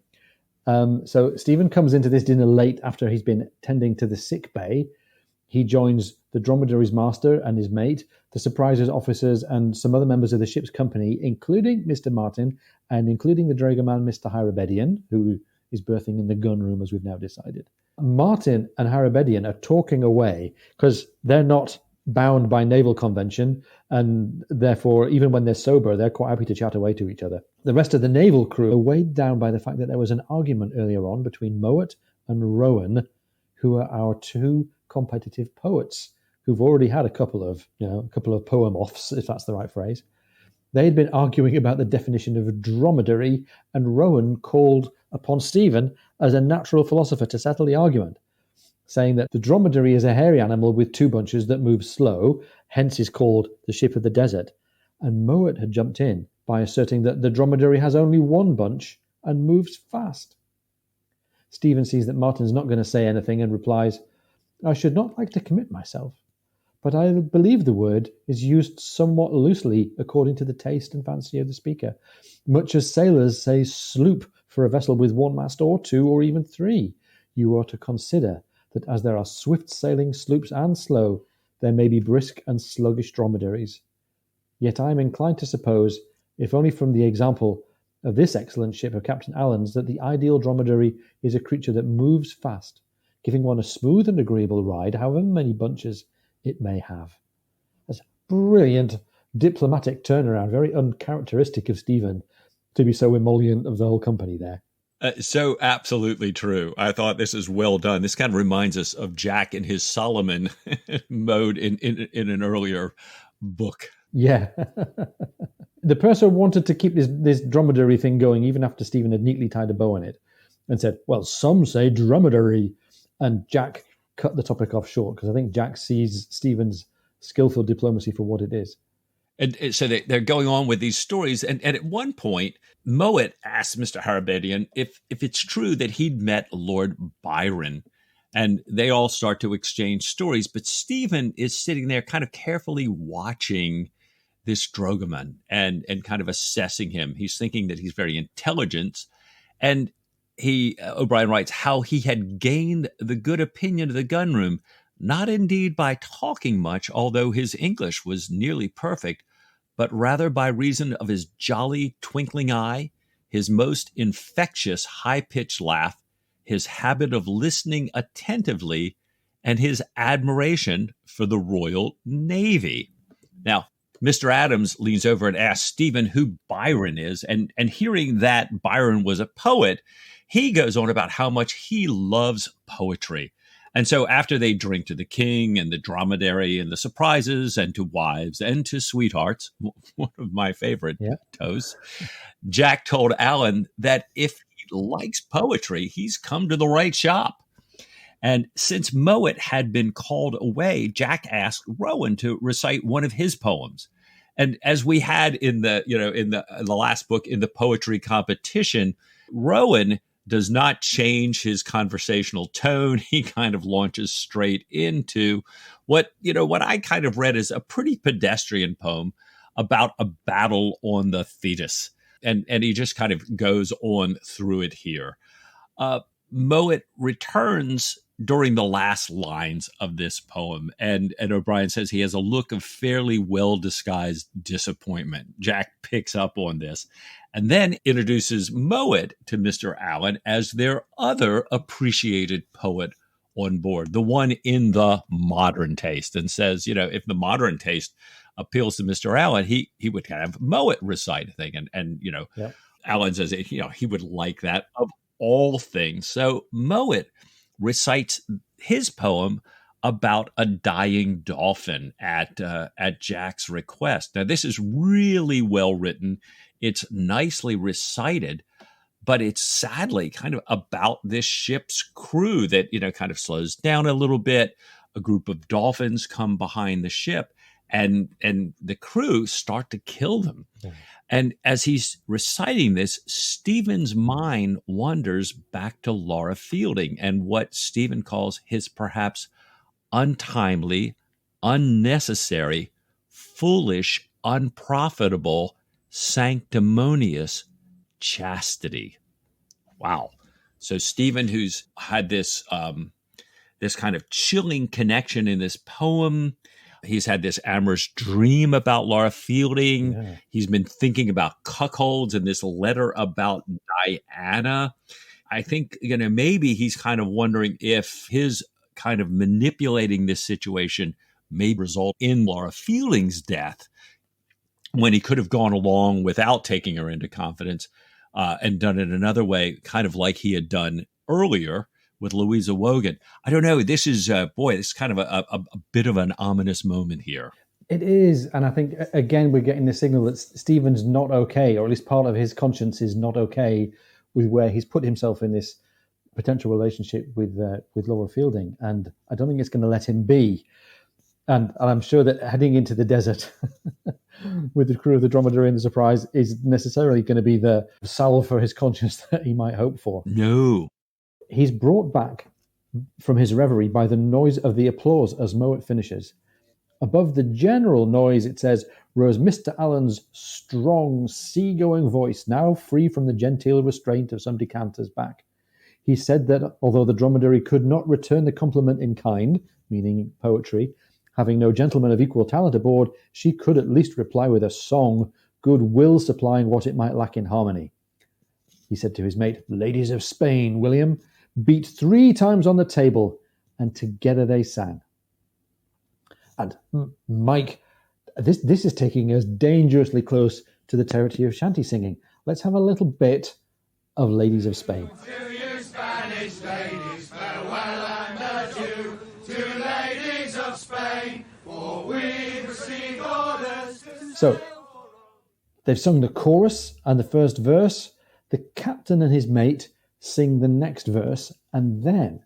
B: So Stephen comes into this dinner late after he's been tending to the sick bay. He joins the dromedary's master and his mate, the surpriser's officers, and some other members of the ship's company, including Mr. Martin and including the dragoman, Mr. Harabedian, who is berthing in the gun room, as we've now decided. Martin and Harabedian are talking away because they're not bound by naval convention, and therefore, even when they're sober, they're quite happy to chat away to each other. The rest of the naval crew are weighed down by the fact that there was an argument earlier on between Mowat and Rowan, who are our two competitive poets, who've already had a couple of poem-offs, if that's the right phrase. They'd been arguing about the definition of dromedary, and Rowan called upon Stephen as a natural philosopher to settle the argument, saying that the dromedary is a hairy animal with two bunches that move slow, hence is called the ship of the desert. And Mowat had jumped in by asserting that the dromedary has only one bunch and moves fast. Stephen sees that Martin's not going to say anything and replies, "I should not like to commit myself, but I believe the word is used somewhat loosely according to the taste and fancy of the speaker, much as sailors say sloop for a vessel with one mast or two or even three. You are to consider that as there are swift-sailing sloops and slow, there may be brisk and sluggish dromedaries. Yet I am inclined to suppose, if only from the example of this excellent ship of Captain Allen's, that the ideal dromedary is a creature that moves fast, giving one a smooth and agreeable ride, however many bunches it may have." That's a brilliant diplomatic turnaround, very uncharacteristic of Stephen to be so emollient of the whole company there.
A: So absolutely true. I thought this is well done. This kind of reminds us of Jack in his Solomon mode in an earlier book.
B: Yeah. The purser wanted to keep this dromedary thing going even after Stephen had neatly tied a bow on it and said, "Well, some say dromedary." And Jack cut the topic off short because I think Jack sees Stephen's skillful diplomacy for what it is.
A: And so they're going on with these stories. And at one point, Mowat asked Mr. Harabedian if it's true that he'd met Lord Byron. And they all start to exchange stories. But Stephen is sitting there kind of carefully watching this dragoman and kind of assessing him. He's thinking that he's very intelligent. And O'Brien writes how he had gained the good opinion of the gunroom, not indeed by talking much, although his English was nearly perfect, but rather by reason of his jolly twinkling eye, his most infectious high-pitched laugh, his habit of listening attentively, and his admiration for the Royal Navy. Now, Mr. Adams leans over and asks Stephen who Byron is. And hearing that Byron was a poet, he goes on about how much he loves poetry. And so after they drink to the king and the dromedary and the surprises and to wives and to sweethearts, one of my favorite toasts, Jack told Alan that if he likes poetry, he's come to the right shop. And since Mowat had been called away, Jack asked Rowan to recite one of his poems. And as we had in the last book in the poetry competition, Rowan does not change his conversational tone. He kind of launches straight into what I kind of read as a pretty pedestrian poem about a battle on the Thetis. And he just kind of goes on through it here. Mowat returns during the last lines of this poem, and O'Brien says he has a look of fairly well-disguised disappointment. Jack picks up on this and then introduces Mowat to Mr. Allen as their other appreciated poet on board, the one in the modern taste, and says, if the modern taste appeals to Mr. Allen, he would have Mowat recite a thing. And Allen says, he would like that of all things. So Mowat recites his poem about a dying dolphin at Jack's request. Now, this is really well written. It's nicely recited, but it's sadly kind of about this ship's crew that, kind of slows down a little bit. A group of dolphins come behind the ship, and the crew start to kill them. Yeah. And as he's reciting this, Stephen's mind wanders back to Laura Fielding and what Stephen calls his perhaps untimely, unnecessary, foolish, unprofitable, sanctimonious chastity. Wow. So Stephen, who's had this kind of chilling connection in this poem, he's had this amorous dream about Laura Fielding. Yeah. He's been thinking about cuckolds and this letter about Diana. I think, maybe he's kind of wondering if his kind of manipulating this situation may result in Laura Fielding's death when he could have gone along without taking her into confidence and done it another way, kind of like he had done earlier with Louisa Wogan. I don't know. This is, it's kind of a bit of an ominous moment here.
B: It is. And I think, again, we're getting the signal that Stephen's not okay, or at least part of his conscience is not okay with where he's put himself in this potential relationship with Laura Fielding. And I don't think it's going to let him be. And I'm sure that heading into the desert with the crew of the Dromedary and the Surprise is necessarily going to be the salve for his conscience that he might hope for.
A: No.
B: He's brought back from his reverie by the noise of the applause as Mowat finishes. Above the general noise, it says, rose Mr. Allen's strong, sea-going voice, now free from the genteel restraint of some decanters back. He said that although the Dromedary could not return the compliment in kind, meaning poetry, having no gentleman of equal talent aboard, she could at least reply with a song, good will supplying what it might lack in harmony. He said to his mate, ladies of Spain, William, beat 3 times on the table, and together they sang. And Mike, this is taking us dangerously close to the territory of shanty singing. Let's have a little bit of Ladies of Spain.
C: To you Spanish ladies, farewell and adieu. To ladies of Spain, for we've received orders.
B: So, they've sung the chorus and the first verse. The captain and his mate sing the next verse, and then,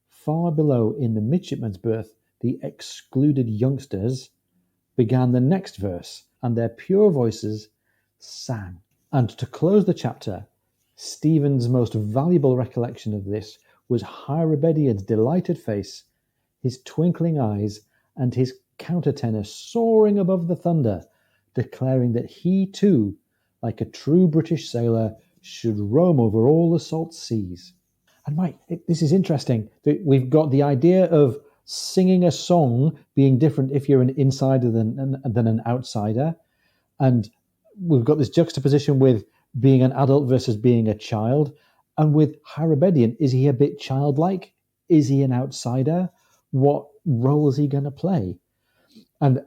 B: far below in the midshipman's berth, the excluded youngsters began the next verse, and their pure voices sang. And to close the chapter, Stephen's most valuable recollection of this was Hyrobediad's delighted face, his twinkling eyes, and his countertenor soaring above the thunder, declaring that he too, like a true British sailor, should roam over all the salt seas. And Mike, this is interesting. We've got the idea of singing a song being different if you're an insider than an outsider. And we've got this juxtaposition with being an adult versus being a child. And with Hyrobediad, is he a bit childlike? Is he an outsider? What role is he going to play? And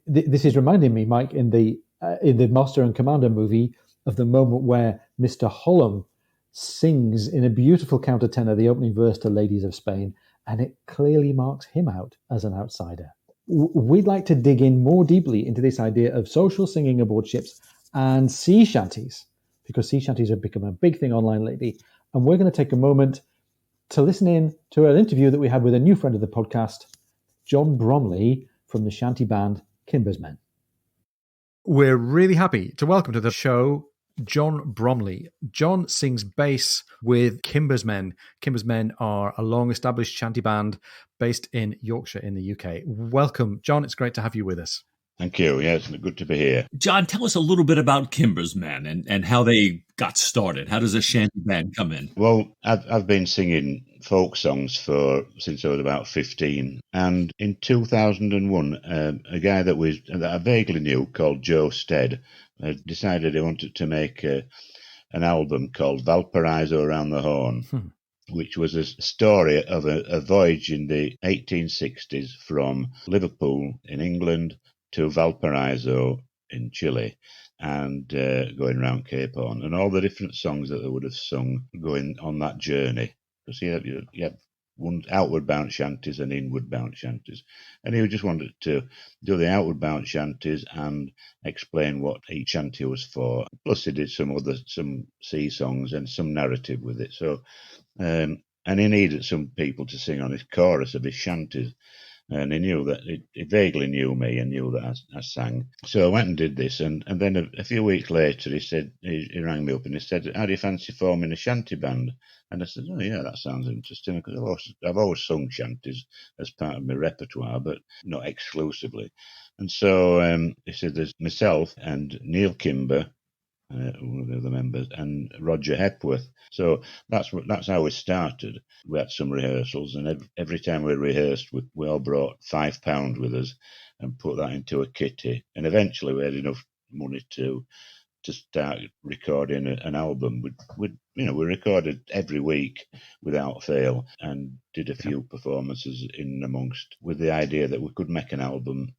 B: this is reminding me, Mike, in the Master and Commander movie, of the moment where Mr. Hollom sings in a beautiful countertenor the opening verse to Ladies of Spain, and it clearly marks him out as an outsider. We'd like to dig in more deeply into this idea of social singing aboard ships and sea shanties, because sea shanties have become a big thing online lately. And we're going to take a moment to listen in to an interview that we had with a new friend of the podcast, John Bromley from the shanty band Kimber's Men. We're really happy to welcome to the show John Bromley. John sings bass with Kimber's Men. Kimber's Men are a long-established shanty band based in Yorkshire in the UK. Welcome, John. It's great to have you with us.
D: Thank you. Yeah, it's good to be here.
A: John, tell us a little bit about Kimber's Men and how they got started. How does a shanty band come in?
D: Well, I've been singing folk songs since I was about 15. And in 2001, a guy that I vaguely knew called Joe Stead decided he wanted to make an album called Valparaiso Around the Horn. Which was a story of a voyage in the 1860s from Liverpool in England to Valparaiso in Chile, and going around Cape Horn, and all the different songs that they would have sung going on that journey. Because you have one outward bound shanties and inward bound shanties, and he just wanted to do the outward bound shanties and explain what each shanty was for. Plus, he did some sea songs and some narrative with it. So, and he needed some people to sing on his chorus of his shanties. And he knew that he vaguely knew me and knew that I sang. So I went and did this, and then a few weeks later he rang me up and he said, "How do you fancy forming a shanty band?" And I said, "Oh yeah, that sounds interesting, because I've always sung shanties as part of my repertoire, but not exclusively." And so he said, "There's myself and Neil Kimber, one of the other members, and Roger Hepworth." So that's how we started. We had some rehearsals, and every time we rehearsed, we all brought £5 with us and put that into a kitty. And eventually, we had enough money to start recording an album. We recorded every week without fail, and did a few performances in amongst, with the idea that we could make an album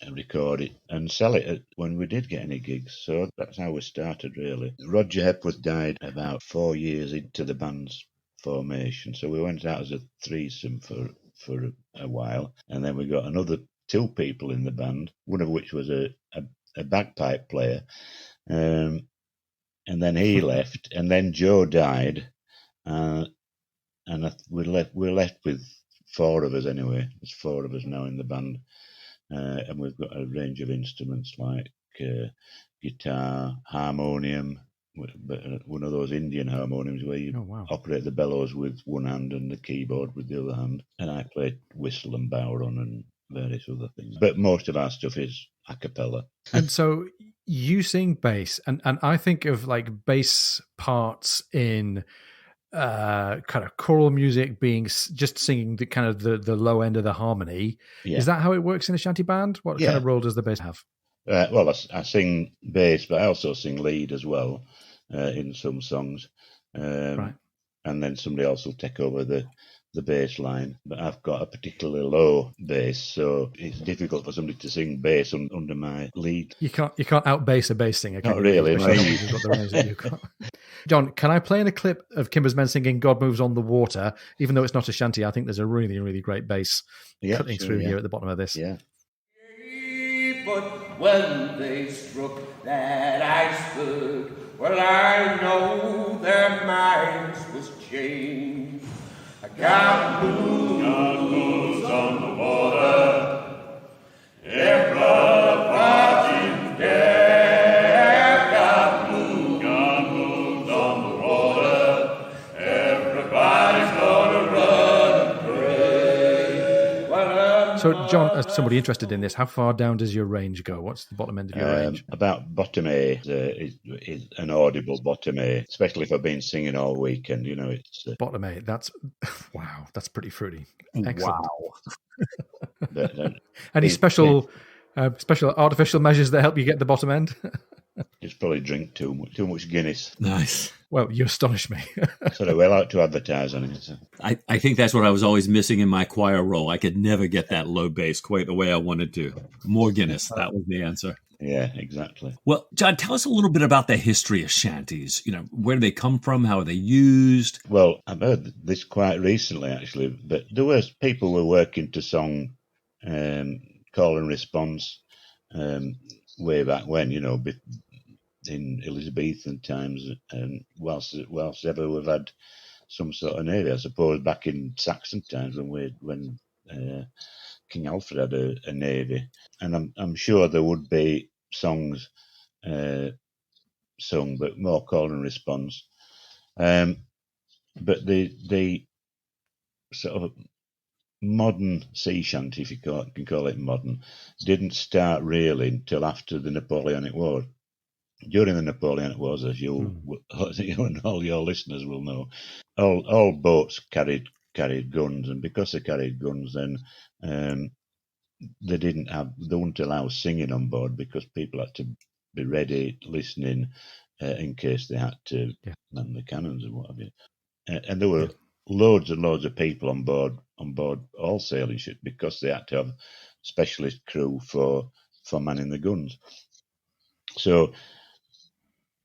D: and record it and sell it when we did get any gigs. So that's how we started, really. Roger Hepworth died about 4 years into the band's formation, so we went out as a threesome for a while, and then we got another 2 people in the band, one of which was a bagpipe player, and then he left, and then Joe died, and we're left with 4 of us anyway. There's 4 of us now in the band. And we've got a range of instruments like guitar, harmonium, but one of those Indian harmoniums where you operate the bellows with one hand and the keyboard with the other hand. And I play whistle and bodhrán and various other things. But most of our stuff is a cappella.
B: And so you sing bass, and I think of like bass parts in kind of choral music being just singing the kind of the low end of the harmony. Yeah. Is that how it works in a shanty band? What kind of role does the bass have?
D: Well, I sing bass, but I also sing lead as well in some songs. Right. And then somebody else will take over the bass line. But I've got a particularly low bass, so it's difficult for somebody to sing bass under my lead.
B: You can't out bass a bass singer.
D: Not really.
B: John, can I play in a clip of Kimber's Men singing "God Moves on the Water"? Even though it's not a shanty, I think there's a really, really great bass cutting through here at the bottom of this.
D: Yeah.
C: But when they struck that iceberg, well, I know their minds was changed. God moves on the water, their blood watching death. God moves on the water, everybody's gonna run and pray.
B: So, John, as somebody interested in this, how far down does your range go? What's the bottom end of your range?
D: About bottom A is an audible bottom A, especially if I've been singing all weekend. It's
B: bottom A. That's wow. That's pretty fruity. Excellent.
D: Wow.
B: Any special artificial measures that help you get the bottom end?
D: Just probably drink too much Guinness.
A: Nice.
B: Well, you astonish me.
D: So we like to advertise on it. So.
A: I think that's what I was always missing in my choir role. I could never get that low bass quite the way I wanted to. More Guinness, that was the answer.
D: Yeah, exactly.
A: Well, John, tell us a little bit about the history of shanties. Where do they come from? How are they used?
D: Well, I've heard this quite recently, actually, but there were people who were working to song call and response way back when, in Elizabethan times, and whilst ever we've had some sort of navy, I suppose back in Saxon times when King Alfred had a navy, and I'm sure there would be songs sung, but more call and response. But the sort of modern sea shanty, if you can call it modern, didn't start really until after the Napoleonic War. During the Napoleonic Wars, as you and all your listeners will know, all boats carried guns, and because they carried guns, then they wouldn't allow singing on board because people had to be ready, listening, in case they had to man the cannons and what have you. And there were loads and loads of people on board all sailing ships because they had to have specialist crew for manning the guns. So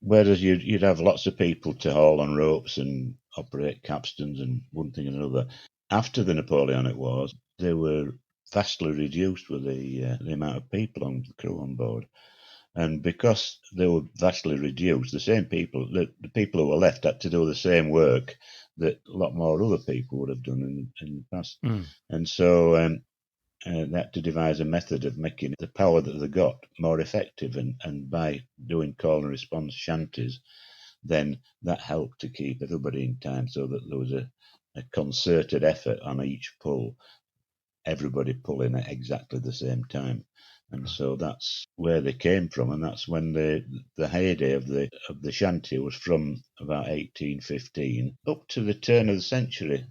D: whereas you'd have lots of people to haul on ropes and operate capstans and one thing and another, after the Napoleonic Wars, they were vastly reduced with the amount of people on the crew on board. And because they were vastly reduced, the same people, the people who were left had to do the same work that a lot more other people would have done in the past. And so they had to devise a method of making the power that they got more effective. And by doing call and response shanties, then that helped to keep everybody in time so that there was a concerted effort on each pull, everybody pulling at exactly the same time. And so that's where they came from, and that's when the heyday of the shanty was from about 1815 up to the turn of the century.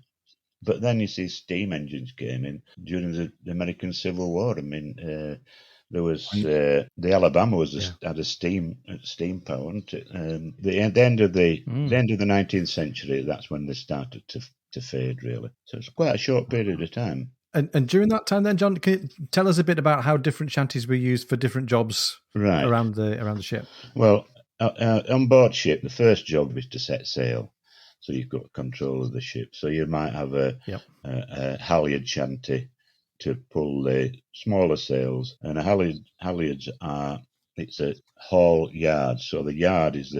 D: But then you see steam engines came in during the American Civil War. I mean, there was the Alabama had a steam power, and the end of the 19th century, that's when they started to fade really. So it's quite a short period of time.
E: And during that time, then, John, can you tell us a bit about how different shanties were used for different jobs around the ship?
D: Well, on board ship, the first job is to set sail, so you've got control of the ship. So you might have a halyard shanty to pull the smaller sails, and halyards it's a haul yard. So the yard is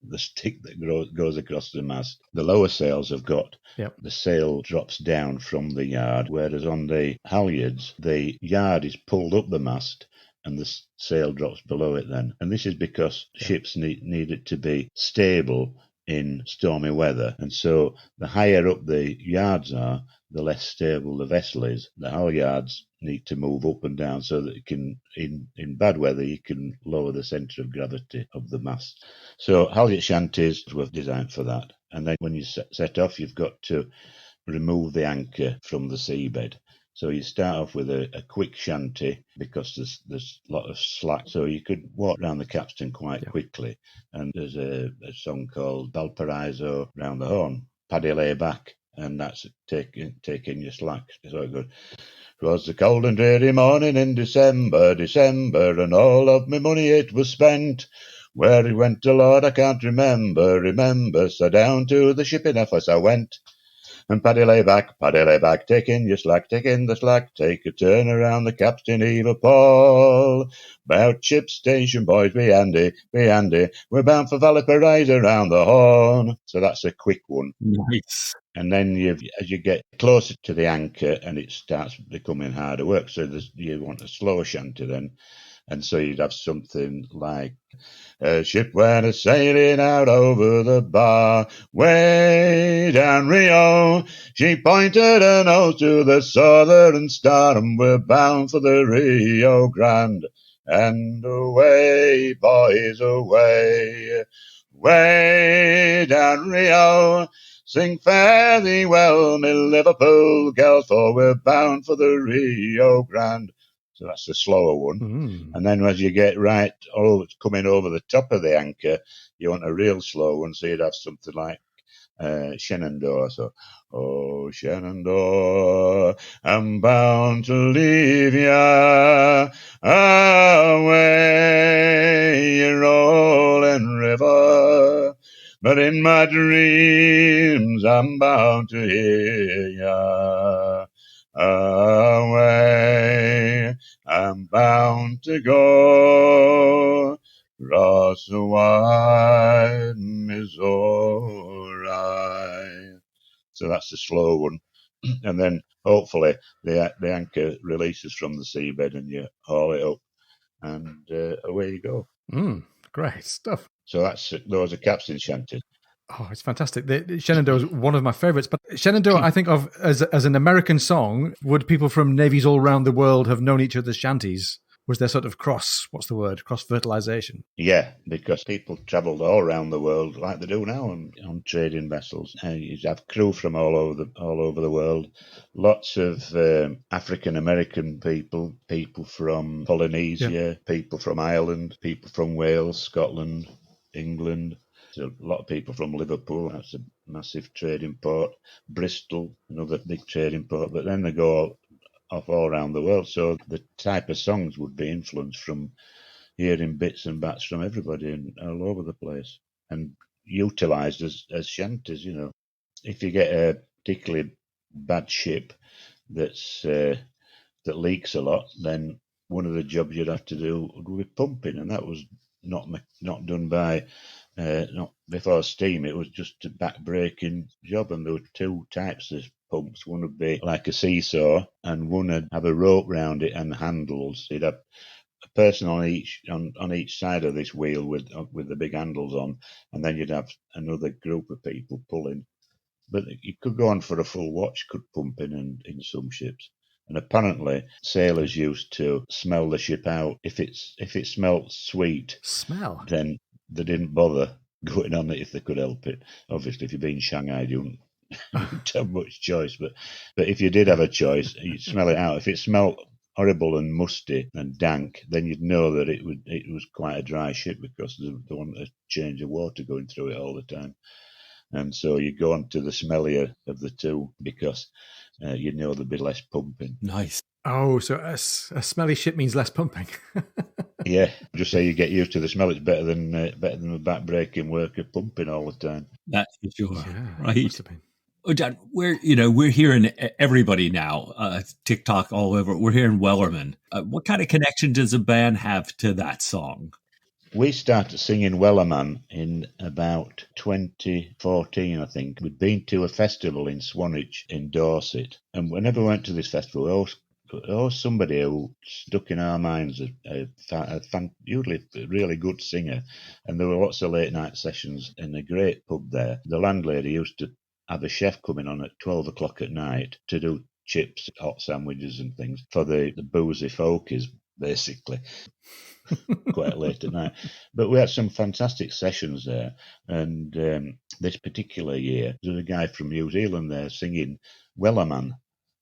D: the stick that goes across the mast. The lower sails have got the sail drops down from the yard, whereas on the halyards, the yard is pulled up the mast and the sail drops below it then. And this is because ships need it to be stable in stormy weather. And so the higher up the yards are, the less stable the vessel is. The halyards need to move up and down so that it can, in bad weather, you can lower the centre of gravity of the mast. So halyard shanties were designed for that. And then when you set off, you've got to remove the anchor from the seabed. So you start off with a quick shanty because there's a lot of slack. So you could walk around the capstan quite quickly. And there's a song called Valparaiso Round the Horn, Paddy lay back, and that's taking your slack. So it goes, 'twas a cold and dreary morning in December, and all of my money it was spent. Where it went to, Lord, I can't remember, so down to the shipping office I went. And Paddy lay back, take in your slack, take in the slack, take a turn around the capstan heave a pawl. Bout ship station, boys, be handy, we're bound for Valparaiso round the Horn. So that's a quick one.
A: Nice.
D: And then as you get closer to the anchor and it starts becoming harder work, so you want a slower shanty then. And so you'd have something like, a ship went a sailing out over the bar, way down Rio. She pointed her nose to the southern star, and we're bound for the Rio Grande. And away, boys, away, way down Rio. Sing fare thee well, me Liverpool gal, for we're bound for the Rio Grande. So that's the slower one. And then as you get it's coming over the top of the anchor, you want a real slow one, so you'd have something like Shenandoah. So, oh, Shenandoah, I'm bound to leave ya away, your rolling river. But in my dreams, I'm bound to hear ya away. I'm bound to go across the wide Missouri. So that's the slow one. And then hopefully the anchor releases from the seabed and you haul it up and away you go.
E: Great stuff.
D: So those are captain shanties.
E: Oh, it's fantastic. Shenandoah is one of my favourites. But Shenandoah, I think of as an American song. Would people from navies all around the world have known each other's shanties? Was there sort of cross-fertilisation?
D: Yeah, because people travelled all around the world like they do now on trading vessels. You have crew from all over the world. Lots of African American people from Polynesia, people from Ireland, people from Wales, Scotland, England. A lot of people from Liverpool, that's a massive trading port. Bristol, another big trading port. But then they go off all around the world. So the type of songs would be influenced from hearing bits and bats from everybody and all over the place and utilised as shanties, If you get a particularly bad ship that leaks a lot, then one of the jobs you'd have to do would be pumping, and that was not done by not before steam. It was just a back-breaking job, and there were two types of pumps. One would be like a seesaw, and one would have a rope round it and handles. You'd have a person on each side of this wheel with the big handles on, and then you'd have another group of people pulling. But you could go on for a full watch, could pump in some ships. And apparently, sailors used to smell the ship out. If it smelt sweet, then they didn't bother going on it if they could help it. Obviously, if you're being shanghaied, you wouldn't have much choice. But if you did have a choice, you'd smell it out. If it smelt horrible and musty and dank, then you'd know that it was quite a dry ship because they wanted a change of water going through it all the time. And so you go on to the smellier of the two because you know there'd be less pumping.
A: Nice.
E: Oh, so a smelly ship means less pumping.
D: Yeah, just say you get used to the smell. It's better than the back-breaking work of pumping all the time.
A: That's for sure.
E: Yeah,
A: right. Oh, John, we're hearing everybody now. TikTok all over. We're hearing Wellerman. What kind of connection does a band have to that song?
D: We started singing Wellerman in about 2014, I think. We'd been to a festival in Swanage in Dorset, and whenever we went to this festival, somebody who stuck in our minds usually a really good singer, and there were lots of late night sessions in a great pub there. The landlady used to have a chef coming on at 12 o'clock at night to do chips, hot sandwiches and things for the boozy folkies, basically. Quite late at night. But we had some fantastic sessions there, and this particular year there was a guy from New Zealand there singing Wellerman,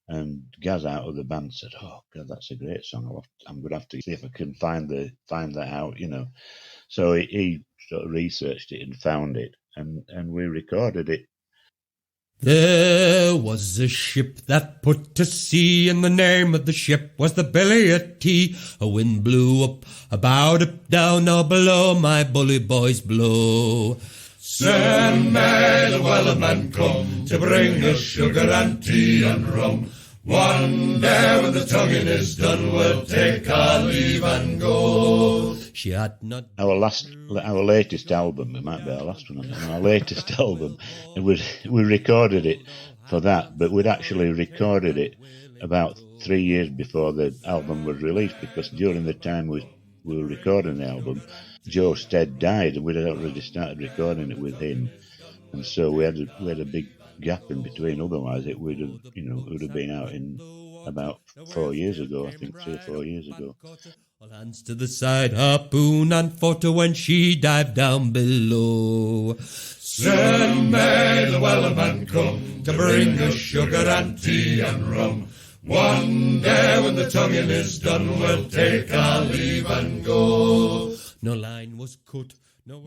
D: and Gaz out of the band said, "Oh God, that's a great song. I'm going to have to see if I can find that out, So he sort of researched it and found it, and we recorded it.
F: There was a ship that put to sea, and the name of the ship was the Billy of Tea. A wind blew up, about up, down, or below, my bully boys blow.
C: Send may the Wellerman come to bring us sugar and tea and rum. One day when the tonguing is done, we'll take our leave and go.
F: She had not.
D: Our latest album, it might be our last one, our latest album, we recorded it for that, but we'd actually recorded it about 3 years before the album was released, because during the time we were recording the album, Joe Stead died, and we'd already started recording it with him, and so we had a big gap in between. Otherwise, it would have been out in about 4 years ago, I think, 3 or 4 years ago.
F: All hands to the side, harpoon and photo when she dived down below.
C: Soon may the Wellerman come to bring us sugar and tea and rum. One day when the tonguing is done, we'll take our leave and go.
F: No line was cut,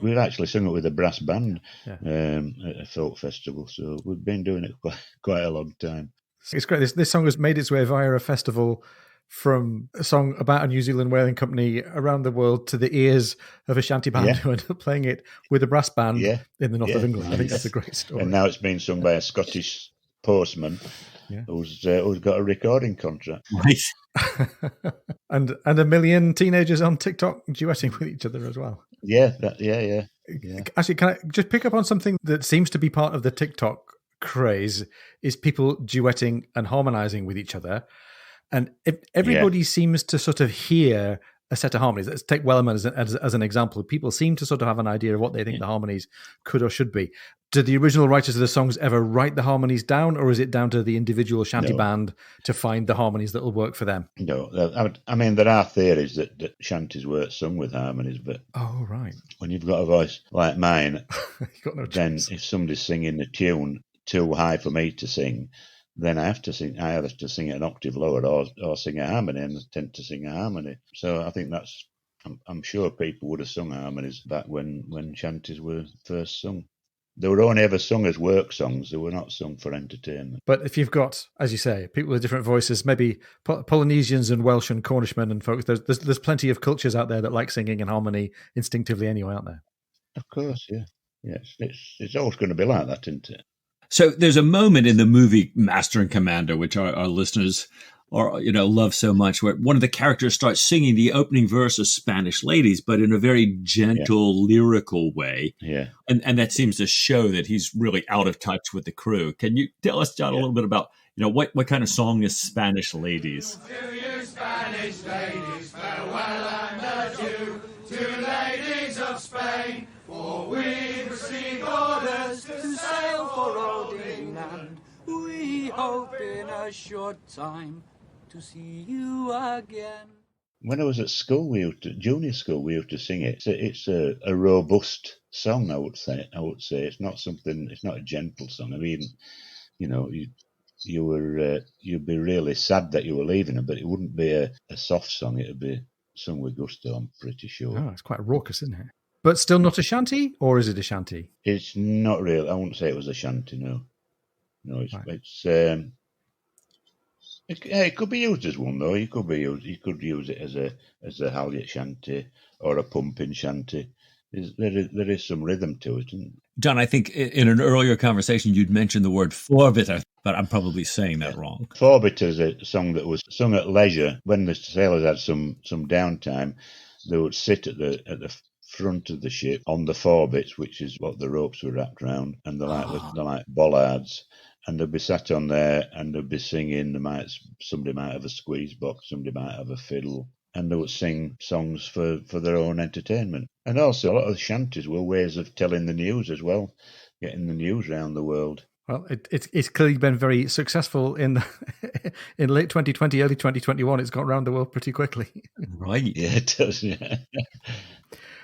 D: We've actually sung it with a brass band
E: Yeah.
D: at a folk festival, so we've been doing it quite a long time.
E: It's great. This song has made its way via a festival from a song about a New Zealand whaling company around the world to the ears of a shanty band who ended up playing it with a brass band in the north of England. I think that's a great story.
D: And now it's been sung by a Scottish postman who's got a recording contract.
A: Right.
E: and a million teenagers on TikTok duetting with each other as well.
D: Yeah.
E: Actually, can I just pick up on something that seems to be part of the TikTok craze is people duetting and harmonizing with each other. And if everybody seems to sort of hear a set of harmonies. Let's take Wellerman as an example. People seem to sort of have an idea of what they think the harmonies could or should be. Did the original writers of the songs ever write the harmonies down, or is it down to the individual shanty band to find the harmonies that will work for them?
D: No, I mean, there are theories that shanties weren't sung with harmonies, but when you've got a voice like mine,
E: got no
D: then
E: choice.
D: if somebody's singing a tune too high for me to sing, then I have to sing. I have to sing it an octave lower, or sing a harmony, and I tend to sing a harmony. So I think that's. I'm sure people would have sung harmonies back when shanties were first sung. They were only ever sung as work songs. They were not sung for entertainment.
E: But if you've got, as you say, people with different voices, maybe Polynesians and Welsh and Cornishmen and folks, there's plenty of cultures out there that like singing in harmony instinctively anyway, aren't there?
D: Of course, yeah. It's always going to be like that, isn't it?
A: So there's a moment in the movie Master and Commander, which our listeners love so much, where one of the characters starts singing the opening verse of Spanish Ladies, but in a very gentle, lyrical way.
D: Yeah.
A: And that seems to show that he's really out of touch with the crew. Can you tell us, John, a little bit about, what kind of song is Spanish Ladies?
C: To you Spanish ladies, farewell and adieu. To ladies of Spain, for we've received orders to sail for old England. We hope in a short time to see you again.
D: When I was at school, junior school, we used to sing it. It's a robust song, I would say. It's not a gentle song. I mean, you'd be really sad that you were leaving it, but it wouldn't be a soft song. It'd be sung with gusto, I'm pretty sure.
E: Oh, it's quite raucous, isn't it? But still not a shanty, or is it a shanty?
D: It's not really. I wouldn't say it was a shanty, no. No, it could be used as one, though. You could use it as a halyard shanty or a pumping shanty. There is some rhythm to it, isn't it?
A: John, I think in an earlier conversation you'd mentioned the word forbiter, but I'm probably saying that wrong.
D: Forbiter is a song that was sung at leisure when the sailors had some downtime. They would sit at the front of the ship on the forbits, which is what the ropes were wrapped around, and they're like bollards. And they'd be sat on there, and they'd be singing. Somebody might have a squeeze box, somebody might have a fiddle, and they would sing songs for their own entertainment. And also, a lot of the shanties were ways of telling the news as well, getting the news around the world.
E: Well, it's clearly been very successful in late 2020, early 2021. It's got around the world pretty quickly.
A: Right.
D: Yeah, it does, yeah.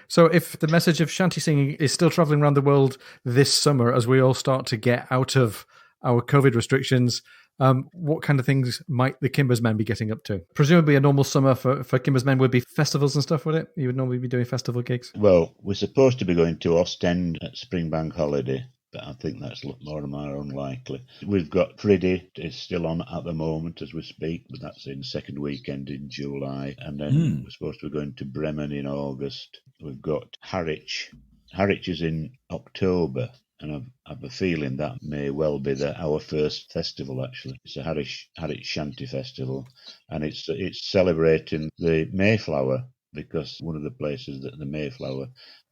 E: So if the message of shanty singing is still travelling around the world this summer as we all start to get out of our COVID restrictions, what kind of things might the Kimber's men be getting up to? Presumably a normal summer for Kimber's men would be festivals and stuff, would it? You would normally be doing festival gigs?
D: Well, we're supposed to be going to Ostend at Spring Bank holiday, but I think that's more and more unlikely. We've got Friddy is still on at the moment as we speak, but that's in second weekend in July. And then we're supposed to be going to Bremen in August. We've got Harwich. Harwich is in October. And I have a feeling that may well be our first festival, actually. It's a Harwich Shanty Festival, and it's celebrating the Mayflower, because one of the places that the Mayflower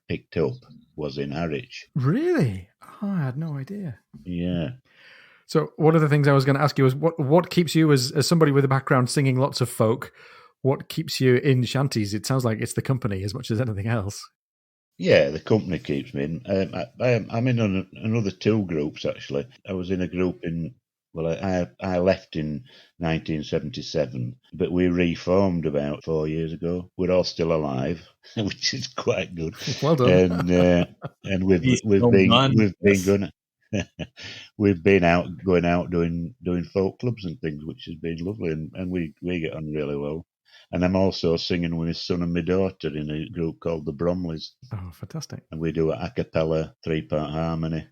D: picked up was in Harwich.
E: Really? Oh, I had no idea.
D: Yeah.
E: So one of the things I was going to ask you is what keeps you, as somebody with a background singing lots of folk, what keeps you in shanties? It sounds like it's the company as much as anything else.
D: Yeah, the company keeps me in. I'm in another two groups, actually. I was in a group I left in 1977, but we reformed about 4 years ago. We're all still alive, which is quite good.
E: Well done.
D: And we've been going out doing folk clubs and things, which has been lovely, and we get on really well. And I'm also singing with my son and my daughter in a group called the Bromleys.
E: Oh, fantastic.
D: And we do a cappella 3-part harmony.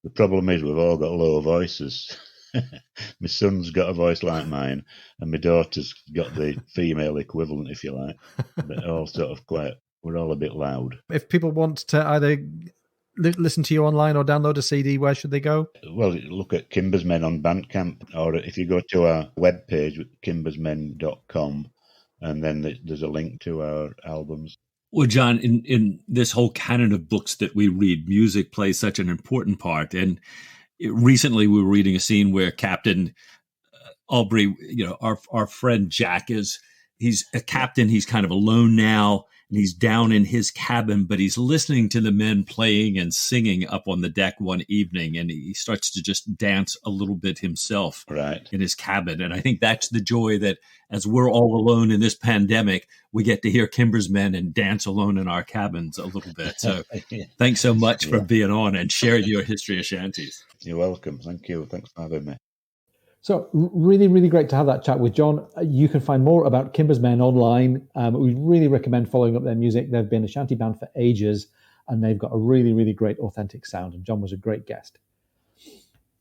D: The problem is we've all got low voices. My son's got a voice like mine, and my daughter's got the female equivalent, if you like. But all sort of we're all a bit loud.
E: If people want to either listen to you online or download a CD, where should they go?
D: Well, look at Kimber's Men on Bandcamp, or if you go to our webpage, kimbersmen.com, and then there's a link to our albums.
A: Well, John, in this whole canon of books that we read, music plays such an important part. And recently we were reading a scene where Captain Aubrey, our friend Jack, he's a captain. He's kind of alone now, and he's down in his cabin, but he's listening to the men playing and singing up on the deck one evening, and he starts to just dance a little bit himself in his cabin. And I think that's the joy that, as we're all alone in this pandemic, we get to hear Kimber's Men and dance alone in our cabins a little bit. So thanks so much for being on and sharing your history of shanties.
D: You're welcome. Thank you. Thanks for having me.
B: So really, really great to have that chat with John. You can find more about Kimber's Men online. We really recommend following up their music. They've been a shanty band for ages, and they've got a really, really great authentic sound. And John was a great guest.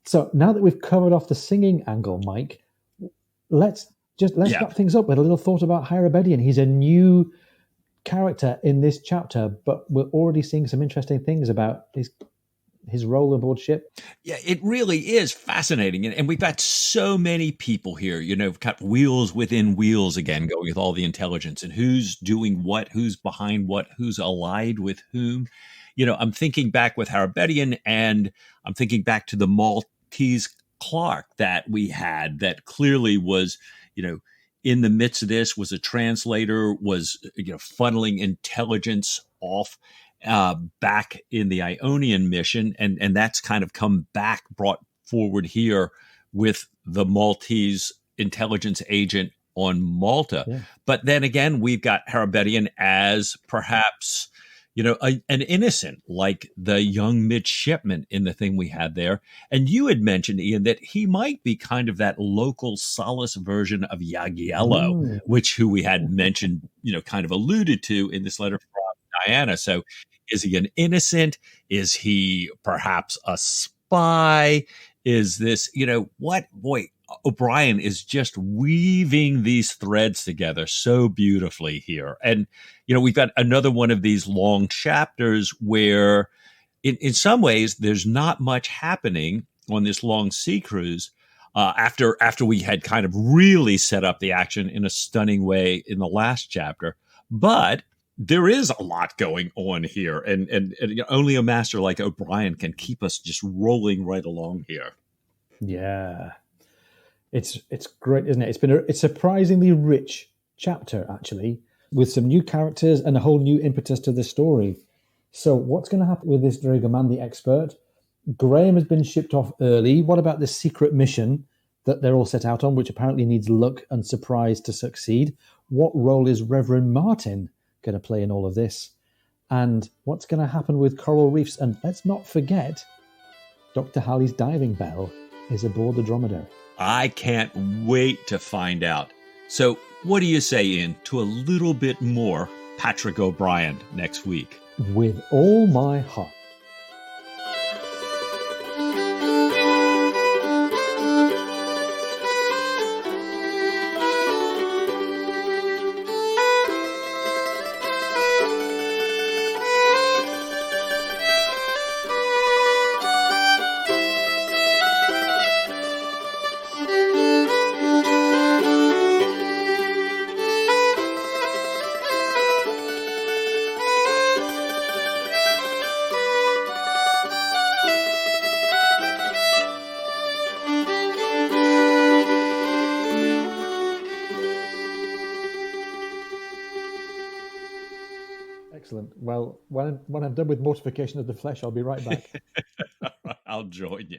B: So now that we've covered off the singing angle, Mike, let's wrap things up with a little thought about Harabedian. He's a new character in this chapter, but we're already seeing some interesting things about his role aboard ship.
A: Yeah, it really is fascinating. And we've got so many people here, we've got wheels within wheels again, going with all the intelligence and who's doing what, who's behind what, who's allied with whom. I'm thinking back with Harabedian, and I'm thinking back to the Maltese clerk that we had that clearly was, in the midst of this, was a translator, was, funneling intelligence off back in the Ionian mission, and that's kind of come back, brought forward here with the Maltese intelligence agent on Malta. Yeah. But then again, we've got Harabedian as perhaps, an innocent, like the young midshipman in the thing we had there. And you had mentioned, Ian, that he might be kind of that local Solace version of Jagiello, who we had mentioned, kind of alluded to in this letter from Diana. So is he an innocent? Is he perhaps a spy? Is this, what? Boy, O'Brien is just weaving these threads together so beautifully here. And, we've got another one of these long chapters where in some ways there's not much happening on this long sea cruise after we had kind of really set up the action in a stunning way in the last chapter. But there is a lot going on here, and only a master like O'Brien can keep us just rolling right along here.
B: Yeah, it's great, isn't it? It's been a surprisingly rich chapter, actually, with some new characters and a whole new impetus to the story. So what's going to happen with this Dragoman the expert? Graham has been shipped off early. What about this secret mission that they're all set out on, which apparently needs luck and surprise to succeed? What role is Reverend Martin going to play in all of this? And what's going to happen with coral reefs? And let's not forget, Dr. Halley's diving bell is aboard the Dromedary.
A: I can't wait to find out. So what do you say, Ian, to a little bit more Patrick O'Brien next week?
B: With all my heart. Excellent. Well, when I'm done with mortification of the flesh, I'll be right back.
A: I'll join you.